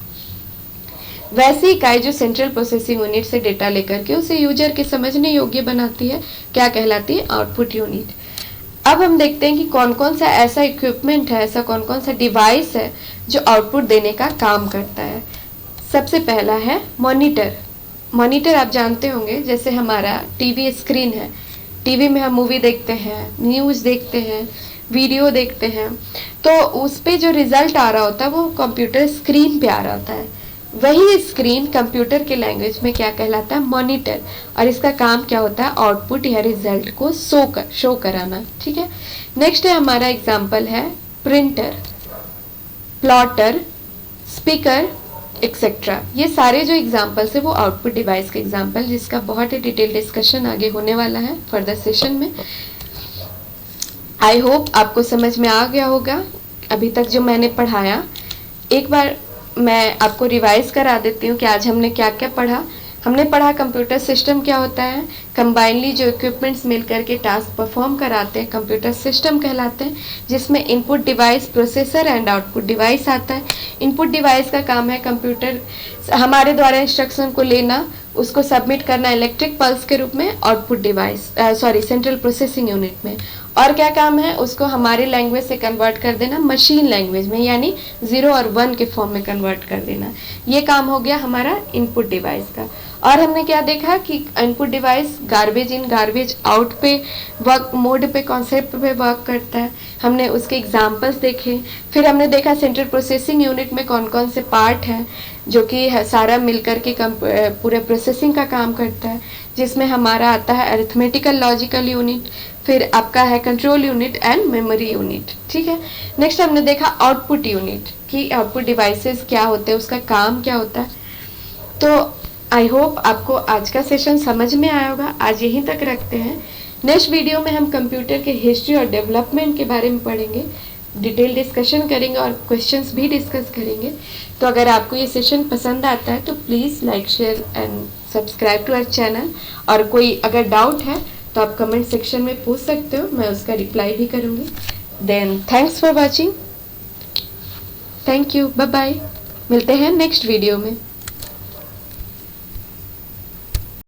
वैसी इकाई जो सेंट्रल प्रोसेसिंग यूनिट से डेटा लेकर के उसे यूजर के समझने योग्य बनाती है, क्या कहलाती है? Output unit. अब हम देखते हैं कि कौन कौन सा ऐसा इक्विपमेंट है, ऐसा कौन कौन सा डिवाइस है जो आउटपुट देने का काम करता है। सबसे पहला है मॉनिटर। मॉनिटर आप जानते होंगे, जैसे हमारा टीवी स्क्रीन है, टीवी में हम मूवी देखते हैं, न्यूज़ देखते हैं, वीडियो देखते हैं, तो उस पर जो रिजल्ट आ रहा होता है वो कंप्यूटर स्क्रीन पे आ रहा होता है। वही स्क्रीन कंप्यूटर के लैंग्वेज में क्या कहलाता है? मॉनिटर। और इसका काम क्या होता है? आउटपुट या रिजल्ट को शो कराना, ठीक है। नेक्स्ट है हमारा एग्जाम्पल है प्रिंटर, प्लॉटर, स्पीकर, एक्सेट्रा। ये सारे जो एग्जाम्पल्स है वो आउटपुट डिवाइस के एग्जाम्पल, जिसका बहुत ही डिटेल डिस्कशन आगे होने वाला है फर्दर सेशन में। आई होप आपको समझ में आ गया होगा अभी तक जो मैंने पढ़ाया। एक बार मैं आपको रिवाइज करा देती हूँ कि आज हमने क्या क्या पढ़ा। हमने पढ़ा कंप्यूटर सिस्टम क्या होता है, कंबाइनली जो इक्विपमेंट्स मिलकर के टास्क परफॉर्म कराते हैं कंप्यूटर सिस्टम कहलाते हैं, जिसमें input device, processor and output device आता है। इनपुट डिवाइस का काम है कंप्यूटर हमारे द्वारा इंस्ट्रक्शन को लेना, उसको सबमिट करना इलेक्ट्रिक पल्स के रूप में output device central processing unit में। और क्या काम है, उसको हमारे लैंग्वेज से कन्वर्ट कर देना मशीन लैंग्वेज में, यानी 0 और 1 के फॉर्म में कन्वर्ट कर देना। ये काम हो गया हमारा इनपुट डिवाइस का। और हमने क्या देखा कि input device garbage in garbage out पे वर्क मोड पे कॉन्सेप्ट पे वर्क करता है। हमने उसके एग्जांपल्स देखे। फिर हमने देखा सेंट्रल प्रोसेसिंग यूनिट में कौन कौन से पार्ट हैं जो कि सारा मिलकर के पूरे प्रोसेसिंग का काम करता है, जिसमें हमारा आता है अरिथमेटिकल लॉजिकल यूनिट, फिर आपका है control unit and memory unit. ठीक है। नेक्स्ट हमने देखा आउटपुट यूनिट कि आउटपुट डिवाइसेस क्या होते हैं, उसका काम क्या होता है। तो आई होप आपको आज का सेशन समझ में आया होगा। आज यहीं तक रखते हैं। नेक्स्ट वीडियो में हम कंप्यूटर के हिस्ट्री और डेवलपमेंट के बारे में पढ़ेंगे, डिटेल डिस्कशन करेंगे और क्वेश्चंस भी डिस्कस करेंगे। तो अगर आपको ये सेशन पसंद आता है तो please like, share and subscribe to our channel. और कोई अगर डाउट है तो आप कमेंट सेक्शन में पूछ सकते हो, मैं उसका रिप्लाई भी करूँगी। Then thanks for watching. Thank you, bye bye. मिलते हैं नेक्स्ट वीडियो में।